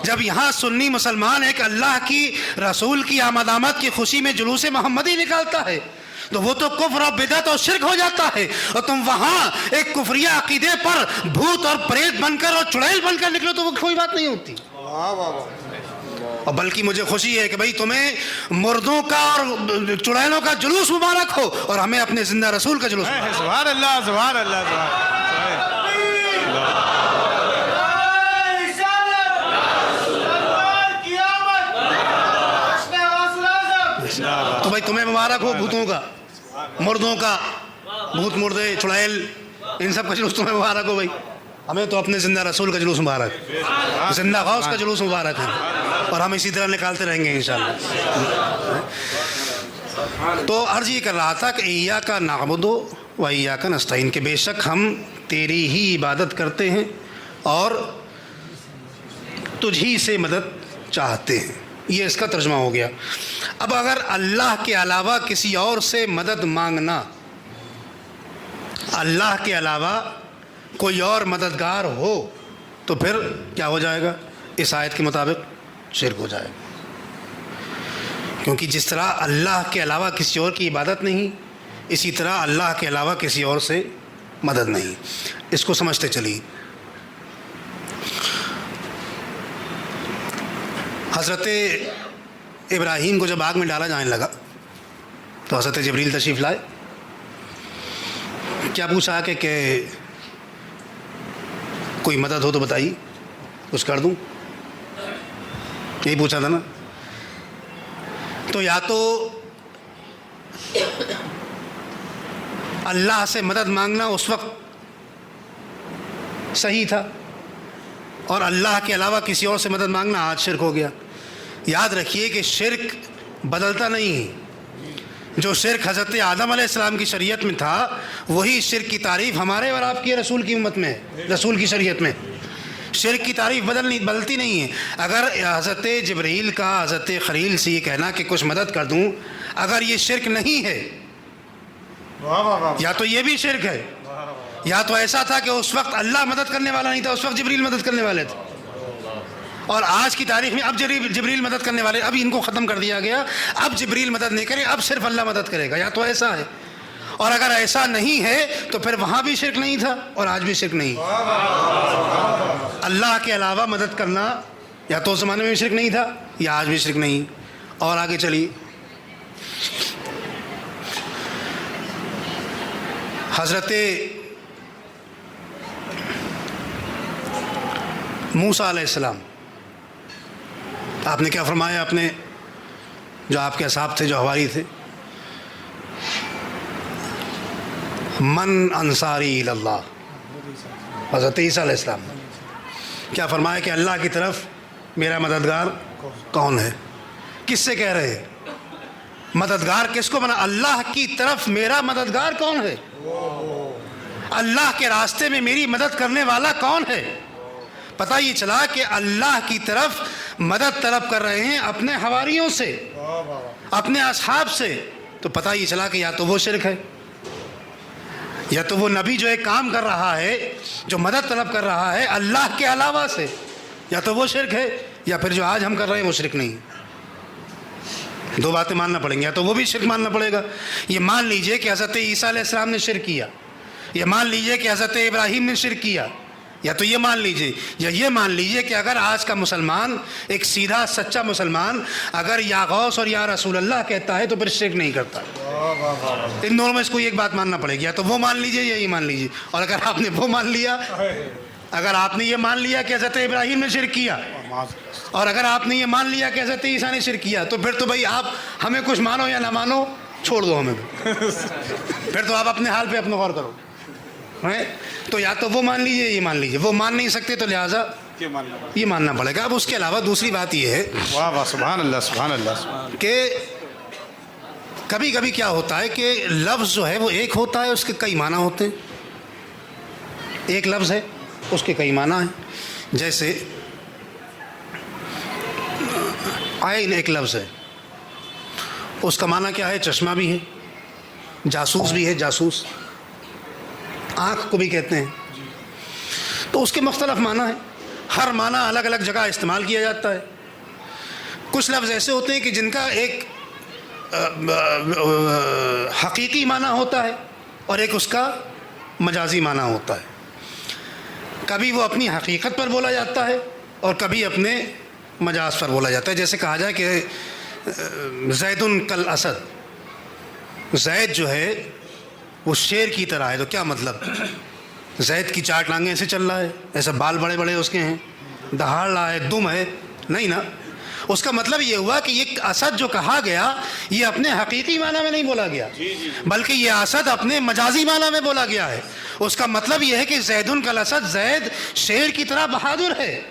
جب یہاں سنی مسلمان ایک اللہ کی رسول کی آمد کی خوشی میں جلوس محمدی نکالتا ہے تو وہ تو کفر اور بدعت اور شرک ہو جاتا ہے، اور تم وہاں ایک کفریہ عقیدے پر بھوت اور پریت بن کر اور چڑیل بن کر نکلو تو وہ کوئی بات نہیں ہوتی۔ اور بلکہ مجھے خوشی ہے کہ بھائی تمہیں مردوں کا اور چڑیلوں کا جلوس مبارک ہو، اور ہمیں اپنے زندہ رسول کا جلوس مبارک۔
سبحان اللہ سبحان اللہ سبحان۔
تو بھائی تمہیں مبارک ہو بھوتوں کا، مردوں کا، بھوت مردے چڑیل ان سب کا جلوس تمہیں مبارک ہو۔ بھائی ہمیں تو اپنے زندہ رسول کا جلوس مبارک، زندہ غوث کا جلوس مبارک ہے، اور ہم اسی طرح نکالتے رہیں گے انشاءاللہ۔ تو عرض یہ کر رہا تھا کہ ایاک نعبد و ایاک نستعین، کہ بے شک ہم تیری ہی عبادت کرتے ہیں اور تجھی سے مدد چاہتے ہیں۔ یہ اس کا ترجمہ ہو گیا۔ اب اگر اللہ کے علاوہ کسی اور سے مدد مانگنا، اللہ کے علاوہ کوئی اور مددگار ہو تو پھر کیا ہو جائے گا؟ اس آیت کے مطابق شرک ہو جائے گا، کیونکہ جس طرح اللہ کے علاوہ کسی اور کی عبادت نہیں، اسی طرح اللہ کے علاوہ کسی اور سے مدد نہیں۔ اس کو سمجھتے چلیے۔ حضرت ابراہیم کو جب آگ میں ڈالا جانے لگا تو حضرت جبریل تشریف لائے، کیا پوچھا کہ کوئی مدد ہو تو بتائیے، کچھ کر دوں، یہی پوچھا تھا نا۔ تو یا تو اللہ سے مدد مانگنا اس وقت صحیح تھا، اور اللہ کے علاوہ کسی اور سے مدد مانگنا آج شرک ہو گیا۔ یاد رکھیے کہ شرک بدلتا نہیں ہے۔ جو شرک حضرت آدم علیہ السلام کی شریعت میں تھا وہی شرک کی تعریف ہمارے اور آپ کی رسول کی امت میں ہے، رسول کی شریعت میں۔ شرک کی تعریف بدلتی نہیں ہے۔ اگر حضرت جبرائیل کا حضرت خلیل سے یہ کہنا کہ کچھ مدد کر دوں، اگر یہ شرک نہیں ہے، یا تو یہ بھی شرک ہے، یا تو ایسا تھا کہ اس وقت اللہ مدد کرنے والا نہیں تھا، اس وقت جبرائیل مدد کرنے والے تھے، اور آج کی تاریخ میں اب جبرائیل مدد کرنے والے، اب ان کو ختم کر دیا گیا، اب جبرائیل مدد نہیں کرے، اب صرف اللہ مدد کرے گا، یا تو ایسا ہے۔ اور اگر ایسا نہیں ہے تو پھر وہاں بھی شرک نہیں تھا اور آج بھی شرک نہیں۔ اللہ کے علاوہ مدد کرنا یا تو اس زمانے میں بھی شرک نہیں تھا یا آج بھی شرک نہیں۔ اور آگے چلیے، حضرت موسیٰ علیہ السلام، آپ نے کیا فرمایا؟ اپنے جو آپ کے اصحاب تھے، جو حواری تھے، من انصاری اللہ، حضرت عیسیٰ علیہ السلام کیا فرمایا کہ اللہ کی طرف میرا مددگار کون ہے؟ کس سے کہہ رہے ہیں؟ مددگار کس کو بنا؟ اللہ کی طرف میرا مددگار کون ہے؟ اللہ کے راستے میں میری مدد کرنے والا کون ہے؟ پتہ یہ چلا کہ اللہ کی طرف مدد طلب کر رہے ہیں اپنے حواریوں سے، اپنے اصحاب سے، تو پتہ یہ چلا کہ یا تو وہ شرک ہے، یا تو وہ نبی جو ایک کام کر رہا ہے، جو مدد طلب کر رہا ہے اللہ کے علاوہ سے، یا تو وہ شرک ہے، یا پھر جو آج ہم کر رہے ہیں وہ شرک نہیں۔ دو باتیں ماننا پڑیں گی، یا تو وہ بھی شرک ماننا پڑے گا۔ یہ مان لیجئے کہ حضرت عیسیٰ علیہ السلام نے شرک کیا، یہ مان لیجئے کہ حضرت ابراہیم نے شرک کیا، یا تو یہ مان لیجئے، یا یہ مان لیجئے کہ اگر آج کا مسلمان، ایک سیدھا سچا مسلمان، اگر یا غوث اور یا رسول اللہ کہتا ہے تو پھر شرک نہیں کرتا۔ ان دونوں میں اس کو ایک بات ماننا پڑے گی، یا تو وہ مان لیجئے یا یہ مان لیجئے۔ اور اگر آپ نے وہ مان لیا، اگر آپ نے یہ مان لیا کہ حضرت ابراہیم نے شرک کیا، اور اگر آپ نے یہ مان لیا کہ حضرت عیسیٰ نے شرک کیا، تو پھر تو بھائی آپ ہمیں کچھ مانو یا نہ مانو، چھوڑ دو ہمیں، پھر تو آپ اپنے حال پہ اپنا غور کرو۔ تو یا تو وہ مان لیجئے، یہ مان لیجئے۔ وہ مان نہیں سکتے تو لہٰذا یہ ماننا پڑے گا۔ اب اس کے علاوہ دوسری بات یہ ہے،
واہ واہ، سبحان اللہ سبحان اللہ،
کہ کبھی کبھی کیا ہوتا ہے کہ لفظ جو ہے وہ ایک ہوتا ہے، اس کے کئی معنی ہوتے ہیں۔ ایک لفظ ہے، اس کے کئی معنی ہیں۔ جیسے عین ایک لفظ ہے، اس کا معنی کیا ہے؟ چشمہ بھی ہے، جاسوس بھی ہے، جاسوس، آنکھ کو بھی کہتے ہیں۔ تو اس کے مختلف معنی ہیں، ہر معنی الگ الگ جگہ استعمال کیا جاتا ہے۔ کچھ لفظ ایسے ہوتے ہیں کہ جن کا ایک حقیقی معنی ہوتا ہے اور ایک اس کا مجازی معنی ہوتا ہے۔ کبھی وہ اپنی حقیقت پر بولا جاتا ہے اور کبھی اپنے مجاز پر بولا جاتا ہے۔ جیسے کہا جائے کہ زید کل اسد، زید جو ہے وہ شیر کی طرح ہے، تو کیا مطلب؟ زید کی 4 ٹانگیں ایسے چل رہا ہے، ایسا بال بڑے بڑے اس کے ہیں، دہاڑ رہا ہے، دم ہے، نہیں نا۔ اس کا مطلب یہ ہوا کہ یہ اسد جو کہا گیا یہ اپنے حقیقی معنی میں نہیں بولا گیا، بلکہ یہ اسد اپنے مجازی معنی میں بولا گیا ہے۔ اس کا مطلب یہ ہے کہ زید کل اسد، زید شیر کی طرح بہادر ہے،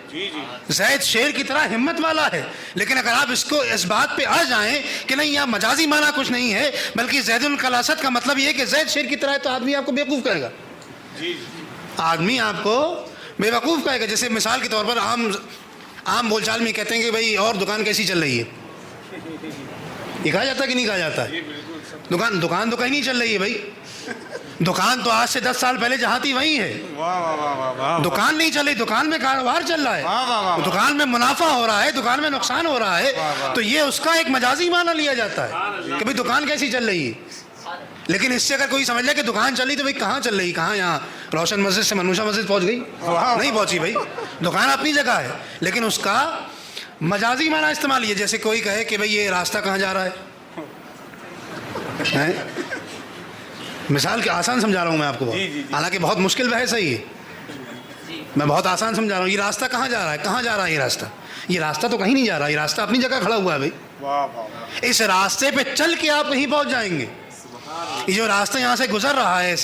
زید شیر کی طرح ہمت والا ہے۔ لیکن اگر آپ اس بات پہ آ جائیں کہ نہیں یہاں مجازی معنی کچھ نہیں ہے بلکہ زید کل اسد کا مطلب یہ ہے کہ زید شیر کی طرح ہے، تو آدمی آپ کو بیوقوف کہے گا، آدمی آپ کو بیوقوف کہے گا۔ جیسے مثال کے طور پر عام بول چال میں کہتے ہیں کہ بھائی اور دکان کیسی چل رہی ہے، یہ کہا جاتا ہے کہ نہیں کہا جاتا ہے؟ دکان تو کہیں نہیں چل رہی ہے بھائی، دکان تو آج سے 10 سال پہلے جہاں تھی وہیں ہے۔ دکان نہیں چل رہی، دکان میں کاروبار چل رہا ہے، دکان میں منافع ہو رہا ہے، دکان میں نقصان ہو رہا ہے، تو یہ اس کا ایک مجازی معنی لیا جاتا ہے کہ بھائی دکان کیسی چل رہی ہے۔ لیکن اس سے اگر کوئی سمجھ لے کہ دکان چل رہی تو بھائی کہاں چل رہی، کہاں یہاں روشن مسجد سے منوشا مسجد پہنچ گئی؟ نہیں پہنچی بھائی، دکان اپنی جگہ ہے لیکن اس کا مجازی معنی استعمال ہے۔ جیسے کوئی کہے کہ بھائی یہ راستہ کہاں جا رہا ہے، مثال کے آسان سمجھا رہا ہوں میں آپ کو، حالانکہ بہت مشکل بحث ہے یہ، میں بہت آسان سمجھا رہا ہوں۔ یہ راستہ کہاں جا رہا ہے، کہاں جا رہا ہے یہ راستہ؟ یہ راستہ تو کہیں نہیں جا رہا، یہ راستہ اپنی جگہ کھڑا ہوا ہے بھائی۔ اس راستے پہ چل کے آپ کہیں پہنچ جائیں گے، یہ جو راستہ یہاں سے گزر رہا ہے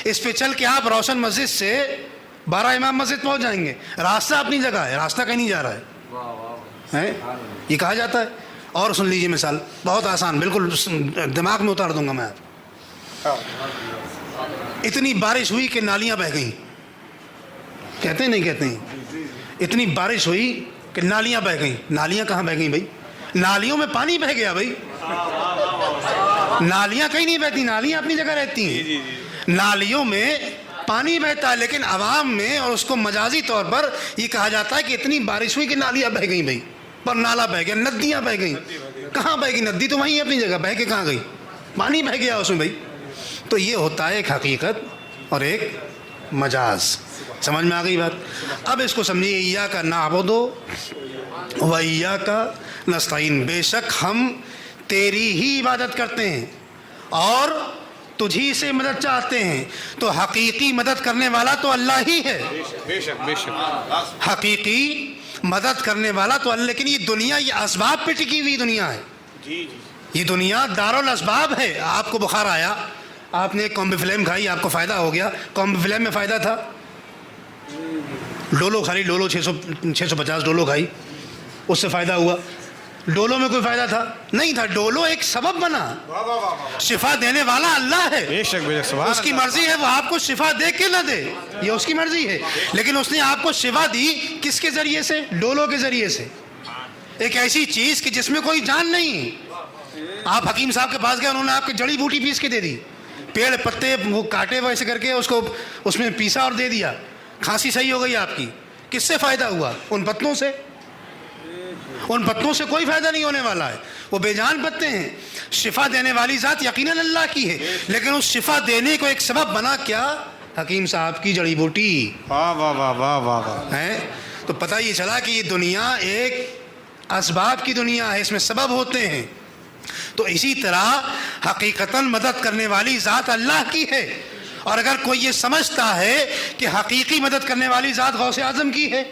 اس پہ چل کے آپ روشن مسجد سے 12 امام مسجد پہنچ جائیں گے. راستہ اپنی جگہ ہے, راستہ کہیں نہیں جا رہا ہے, یہ کہا جاتا ہے. اور سن لیجیے مثال, بہت آسان, بالکل دماغ میں اتار دوں گا میں. اتنی بارش ہوئی کہ نالیاں بہہ گئیں, کہتے ہیں نہیں کہتے ہیں, اتنی بارش ہوئی کہ نالیاں بہہ گئیں. نالیاں کہاں بہہ گئیں بھائی؟ نالیوں میں پانی بہہ گیا بھائی. نالیاں کہیں نہیں بہتی, نالیاں اپنی جگہ رہتی ہیں. نالیوں میں پانی بہتا ہے, لیکن عوام میں اور اس کو مجازی طور پر یہ کہا جاتا ہے کہ اتنی بارش ہوئی کہ نالیاں بہہ گئیں بھائی. پر نالا بہہ گیا, ندیاں بہہ گئیں. کہاں بہہ گئی ندی؟ تو وہیں اپنی جگہ, بہہ کے کہاں گئی؟ پانی بہہ گیا اس میں بھائی. تو یہ ہوتا ہے ایک حقیقت اور ایک مجاز. سمجھ میں آ گئی بات؟ اب اس کو سمجھیے, ایاک نعبد و ایاک نستعین, بے شک ہم تیری ہی عبادت کرتے ہیں اور تجھی سے مدد چاہتے ہیں. تو حقیقی مدد کرنے والا تو اللہ ہی ہے,
بے شک بے شک,
حقیقی مدد کرنے والا تو اللہ. لیکن یہ دنیا یہ اسباب پہ ٹکی ہوئی دنیا ہے. یہ دنیا دارالاسباب ہے. آپ کو بخار آیا, آپ نے ایک کامبی فلیم کھائی, آپ کو فائدہ ہو گیا. کامبی فلیم میں فائدہ تھا. ڈولو کھا لی, ڈولو 650 ڈولو کھائی, اس سے فائدہ ہوا. ڈولو میں کوئی فائدہ تھا نہیں تھا. ڈولو ایک سبب بنا. شفا دینے والا اللہ ہے,
بے شک بے شک,
اس کی مرضی ہے وہ آپ کو شفا دے کے نہ دے, یہ اس کی مرضی ہے. لیکن اس نے آپ کو شفا دی کس کے ذریعے سے؟ ڈولو کے ذریعے سے. ایک ایسی چیز کہ جس میں کوئی جان نہیں. آپ حکیم صاحب کے پاس گئے, انہوں نے آپ کی جڑی بوٹی پیس کے دے دی, پیڑ پتے وہ کاٹے ویسے کر کے اس کو اس میں پیسا اور دے دیا, کھانسی صحیح ہو گئی آپ کی. کس سے فائدہ ہوا؟ ان پتوں سے. ان پتوں سے کوئی فائدہ نہیں ہونے والا ہے, وہ بے جان پتے ہیں. شفا دینے والی ذات یقیناً اللہ کی ہے, لیکن اس شفا دینے کو ایک سبب بنا کیا؟ حکیم صاحب کی جڑی بوٹی.
واہ واہ واہ واہ واہ
ہے. تو پتہ یہ چلا کہ یہ دنیا ایک اسباب کی دنیا ہے, اس میں سبب ہوتے ہیں. تو اسی طرح حقیقتاً مدد کرنے والی ذات اللہ کی ہے. اور اگر کوئی یہ سمجھتا ہے کہ حقیقی مدد کرنے والی ذات غوث اعظم کی ہے,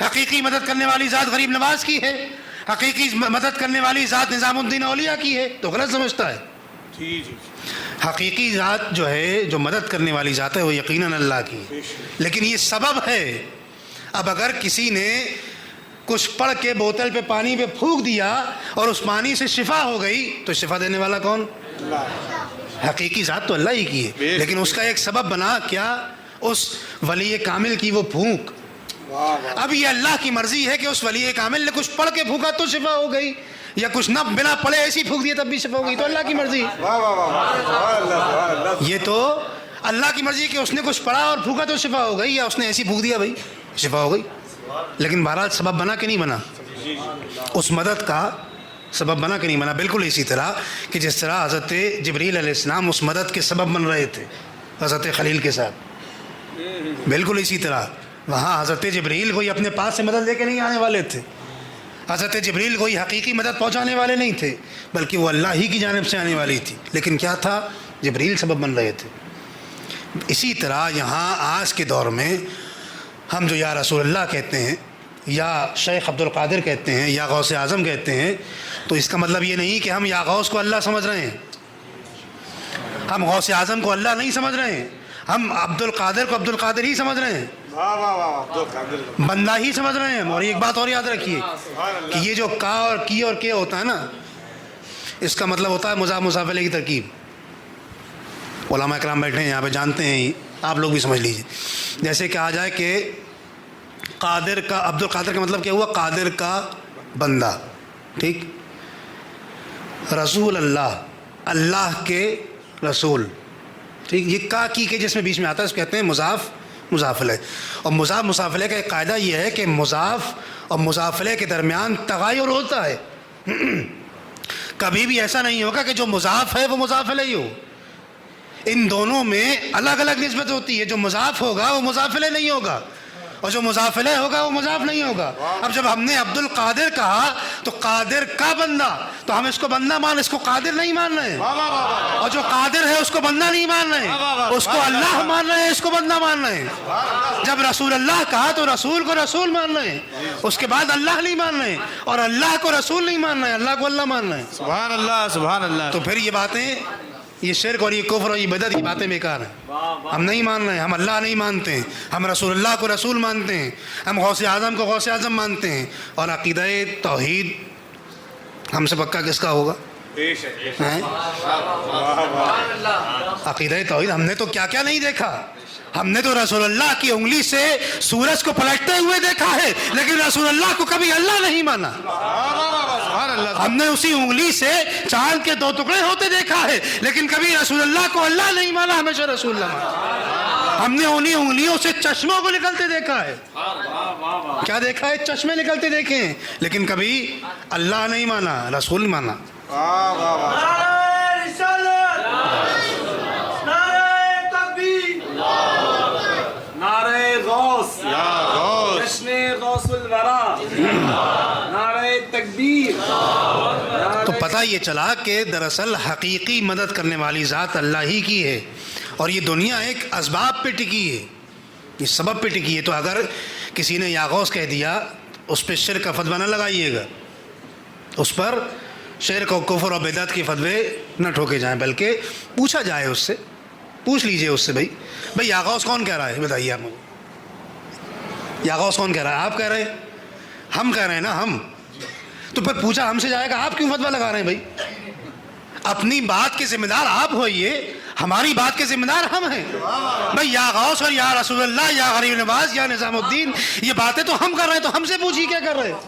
حقیقی مدد کرنے والی ذات غریب نواز کی ہے, حقیقی مدد کرنے والی ذات نظام الدین اولیاء کی ہے, تو غلط سمجھتا ہے. حقیقی ذات جو ہے, جو مدد کرنے والی ذات ہے, وہ یقیناً اللہ کی ہے, لیکن یہ سبب ہے. اب اگر کسی نے کچھ پڑھ کے بوتل پہ پانی پہ پھونک دیا اور اس پانی سے شفا ہو گئی, تو شفا دینے والا کون؟ حقیقی ذات تو اللہ ہی کی ہے, لیکن اس کا ایک سبب بنا کیا؟ اس ولی کامل کی وہ پھونک. اب یہ اللہ کی مرضی ہے کہ اس ولی کامل نے کچھ پڑھ کے پھونکا تو شفا ہو گئی, یا کچھ نہ بنا پڑھے ایسی پھونک دیا تب بھی شفا ہو گئی. تو اللہ کی مرضی, یہ تو اللہ کی مرضی کہ اس نے کچھ پڑھا اور پھونکا تو شفا ہو گئی, یا اس نے ایسی پھونک دیا بھائی شفا ہو گئی. لیکن بہرحال سبب بنا کہ نہیں بنا؟ اس مدد کا سبب بنا کہ نہیں بنا؟ بالکل اسی طرح کہ جس طرح حضرت جبریل علیہ السلام اس مدد کے سبب بن رہے تھے حضرت خلیل کے ساتھ, بالکل اسی طرح وہاں حضرت جبریل کوئی اپنے پاس سے مدد لے کے نہیں آنے والے تھے. حضرت جبریل کوئی حقیقی مدد پہنچانے والے نہیں تھے, بلکہ وہ اللہ ہی کی جانب سے آنے والی تھی. لیکن کیا تھا؟ جبریل سبب بن رہے تھے. اسی طرح یہاں آج کے دور میں ہم جو یا رسول اللہ کہتے ہیں, یا شیخ عبد القادر کہتے ہیں, یا غوث اعظم کہتے ہیں, تو اس کا مطلب یہ نہیں کہ ہم یا غوث کو اللہ سمجھ رہے ہیں, ہم غوث اعظم کو اللہ نہیں سمجھ رہے ہیں, ہم عبد القادر کو عبد القادر ہی سمجھ رہے ہیں, بندہ ہی سمجھ رہے ہیں. اور ایک بات اور یاد رکھیے کہ یہ جو کا اور کی اور کے ہوتا ہے نا, اس کا مطلب ہوتا ہے مضاف مضاف الیہ کی ترکیب. علماء کرام بیٹھے ہیں یہاں پہ, جانتے ہیں, آپ لوگ بھی سمجھ لیجیے. جیسے کہ آ جائے کہ قادر کا, عبد القادر کا مطلب کیا ہوا؟ قادر کا بندہ, ٹھیک. رسول اللہ, اللہ کے رسول, ٹھیک. یہ کا کی کے جس میں بیچ میں آتا ہے اس کو کہتے ہیں مضاف مضاف الیہ. اور مضاف مضاف الیہ کا ایک قاعدہ یہ ہے کہ مضاف اور مضاف الیہ کے درمیان تغایر ہوتا ہے. کبھی بھی ایسا نہیں ہوگا کہ جو مضاف ہے وہ مضاف الیہ ہو. ان دونوں میں الگ الگ نسبت ہوتی ہے. جو مضاف ہوگا وہ مضاف الیہ نہیں ہوگا, اور جو مضاف الیہ ہوگا وہ مضاف نہیں ہوگا. اب جب ہم نے عبد القادر کہا تو قادر کا بندہ, تو ہم اس کو بندہ مان, اس کو قادر نہیں مان رہے ہیں. اور جو قادر ہے اس کو بندہ نہیں مان رہے ہیں, اس کو اللہ مان رہے ہیں, اس کو بندہ مان رہے ہیں. جب رسول اللہ کہا تو رسول کو رسول مان رہے ہیں, اس کے بعد اللہ نہیں مان رہے ہیں, اور اللہ کو رسول نہیں مان رہے ہیں, اللہ کو اللہ مان رہے ہیں.
سبحان اللہ سبحان اللہ.
تو پھر یہ باتیں یہ شرک اور یہ کفر اور یہ بدعت کی باتیں بیکار ہیں. ہم نہیں مان رہے ہیں. ہم اللہ نہیں مانتے ہیں, ہم رسول اللہ کو رسول مانتے ہیں, ہم غوث اعظم کو غوث اعظم مانتے ہیں. اور عقیدہ توحید ہم سے پکا کس کا ہوگا؟ عقیدہ توحید ہم نے تو کیا کیا نہیں دیکھا. ہم نے تو رسول اللہ کی انگلی سے سورج کو پلٹتے ہوئے دیکھا ہے, لیکن رسول اللہ کو کبھی اللہ نہیں مانا. ہم نے اسی انگلی سے چاند کے 2 ٹکڑے ہوتے دیکھا ہے, لیکن کبھی رسول اللہ کو اللہ نہیں مانا, ہمیشہ رسول اللہ مانا. ہم نے انہی انگلیوں سے چشموں کو نکلتے دیکھا ہے. کیا دیکھا ہے؟ چشمے نکلتے دیکھے ہیں, لیکن کبھی اللہ نہیں مانا, رسول مانا. تو پتہ یہ چلا کہ دراصل حقیقی مدد کرنے والی ذات اللہ ہی کی ہے, اور یہ دنیا ایک اسباب پہ ٹکی ہے, یہ سبب پہ ٹکی ہے. تو اگر کسی نے یا غوث کہہ دیا, اس پہ شرک کا فتویٰ نہ لگائیے گا, اس پر شرک و کفر و بدعت کے فتوے نہ ٹھوکے جائیں, بلکہ پوچھا جائے اس سے, پوچھ لیجئے اس سے, بھائی یا غوث کون کہہ رہا ہے, بتائیے آپ مجھے. یا غوث کون کہہ رہا ہے؟ آپ کہہ رہے ہیں, ہم کہہ رہے ہیں نا, ہم. تو پھر پوچھا ہم سے جائے گا, آپ کیوں فتویٰ لگا رہے ہیں بھائی؟ اپنی بات کے ذمہ دار آپ ہوئیے, ہماری بات کے ذمہ دار ہم ہیں. بھائی یا غوث اور یا رسول اللہ یا غریب نواز یا نظام الدین, یہ باتیں تو ہم کر رہے ہیں, تو ہم سے پوچھیے کیا کر رہے ہیں.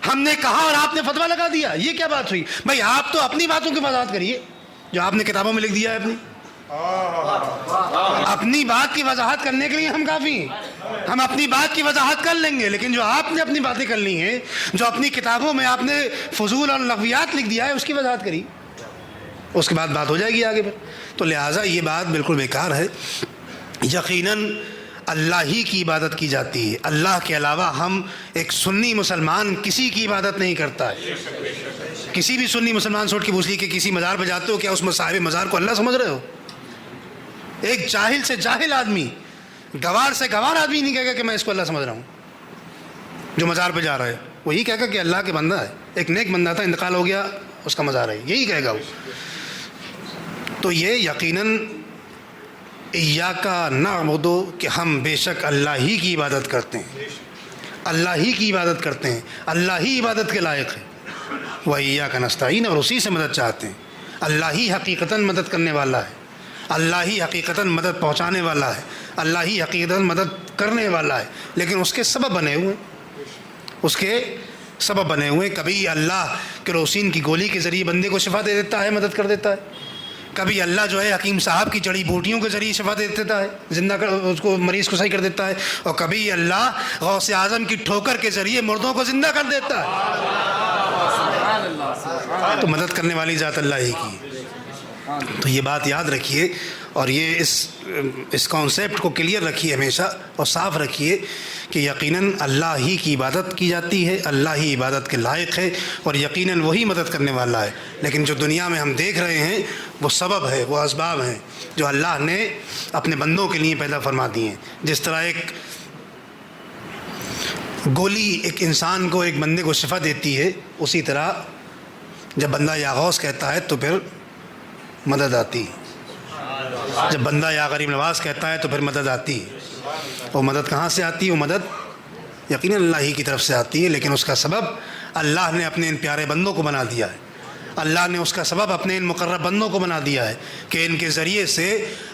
ہم نے کہا اور آپ نے فتویٰ لگا دیا, یہ کیا بات ہوئی؟ بھائی آپ تو اپنی باتوں کی وضاحت کریے جو آپ نے کتابوں میں لکھ دیا ہے. اپنی بات کی وضاحت کرنے کے لیے ہم کافی ہیں, ہم اپنی بات کی وضاحت کر لیں گے, لیکن جو آپ نے اپنی باتیں کر لی ہیں, جو اپنی کتابوں میں آپ نے فضول اور لغویات لکھ دیا ہے, اس کی وضاحت کریے, اس کے بعد بات ہو جائے گی آگے. تو لہٰذا یہ بات بالکل بیکار ہے. یقیناً اللہ ہی کی عبادت کی جاتی ہے, اللہ کے علاوہ ہم ایک سنی مسلمان کسی کی عبادت نہیں کرتا ہے. کسی بھی سنی مسلمان سے اٹھ کے پوچھ لی کہ کسی مزار پہ جاتے ہو, کیا اس صاحب مزار کو اللہ سمجھ رہے ہو؟ ایک جاہل سے جاہل آدمی, گوار سے گوار آدمی نہیں کہے گا کہ میں اس کو اللہ سمجھ رہا ہوں. جو مزار پہ جا رہا ہے وہ یہی کہے گا کہ اللہ کے بندہ ہے, ایک نیک بندہ تھا, انتقال ہو گیا, اس کا مزار ہے, یہی کہے گا وہ. تو یہ یقیناً ایاک نعبد کہ ہم بے شک اللہ ہی کی عبادت کرتے ہیں, اللہ ہی کی عبادت کرتے ہیں, اللہ ہی عبادت کے لائق ہے. وَإِيَّاكَ نَسْتَعِينُ, اور اسی سے مدد چاہتے ہیں. اللہ ہی حقیقتاً مدد کرنے والا ہے, اللہ ہی حقیقتاً مدد پہنچانے والا ہے, اللہ ہی حقیقتاً مدد کرنے والا ہے. لیکن اس کے سبب بنے ہوئے ہیں, اس کے سبب بنے ہوئے ہیں. کبھی اللہ کیروسین کی گولی کے ذریعے بندے کو شفا دے دیتا ہے, مدد کر دیتا ہے. کبھی اللہ جو ہے حکیم صاحب کی جڑی بوٹیوں کے ذریعے شفا دے دیتا ہے, زندہ کر اس کو, مریض کو صحیح کر دیتا ہے. اور کبھی اللہ غوث اعظم کی ٹھوکر کے ذریعے مردوں کو زندہ کر دیتا ہے. تو مدد کرنے والی ذات اللہ ہی کی. تو یہ بات یاد رکھیے, اور یہ اس کانسیپٹ کو کلیئر رکھیے ہمیشہ, اور صاف رکھیے کہ یقیناً اللہ ہی کی عبادت کی جاتی ہے, اللہ ہی عبادت کے لائق ہے, اور یقیناً وہی مدد کرنے والا ہے. لیکن جو دنیا میں ہم دیکھ رہے ہیں وہ سبب ہے, وہ اسباب ہیں جو اللہ نے اپنے بندوں کے لیے پیدا فرما دی ہیں. جس طرح ایک گولی ایک انسان کو, ایک بندے کو شفا دیتی ہے, اسی طرح جب بندہ یا غوث کہتا ہے تو پھر مدد آتی ہے. جب بندہ یا غریب نواز کہتا ہے تو پھر مدد آتی ہے. وہ مدد کہاں سے آتی ہے؟ وہ مدد یقیناً اللہ ہی کی طرف سے آتی ہے, لیکن اس کا سبب اللہ نے اپنے ان پیارے بندوں کو بنا دیا ہے. اللہ نے اس کا سبب اپنے ان مقرب بندوں کو بنا دیا ہے کہ ان کے ذریعے سے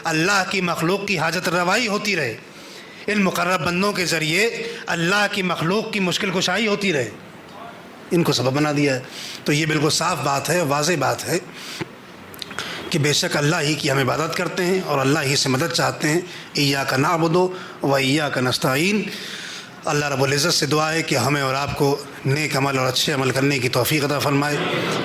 اللہ کی مخلوق کی حاجت روائی ہوتی رہے, ان مقرب بندوں کے ذریعے اللہ کی مخلوق کی مشکل کشائی ہوتی رہے. ان کو سبب بنا دیا ہے. تو یہ بالکل صاف بات ہے, واضح بات ہے کہ بے شک اللہ ہی کی ہم عبادت کرتے ہیں اور اللہ ہی سے مدد چاہتے ہیں. ایاک نعبد و ایاک نستعین. اللہ رب العزت سے دعا ہے کہ ہمیں اور آپ کو نیک عمل اور اچھے عمل کرنے کی توفیق عطا فرمائے,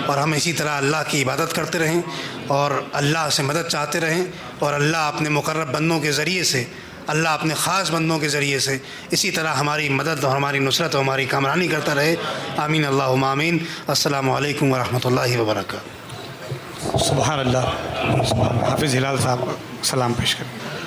اور ہم اسی طرح اللہ کی عبادت کرتے رہیں اور اللہ سے مدد چاہتے رہیں, اور اللہ اپنے مقرب بندوں کے ذریعے سے, اللہ اپنے خاص بندوں کے ذریعے سے اسی طرح ہماری مدد اور ہماری نصرت اور ہماری کامرانی کرتا رہے. آمین اللہم آمین. السلام علیکم ورحمۃ اللہ وبرکاتہ.
سبحان اللہ. حافظ ہلال صاحب سلام پیش کریں.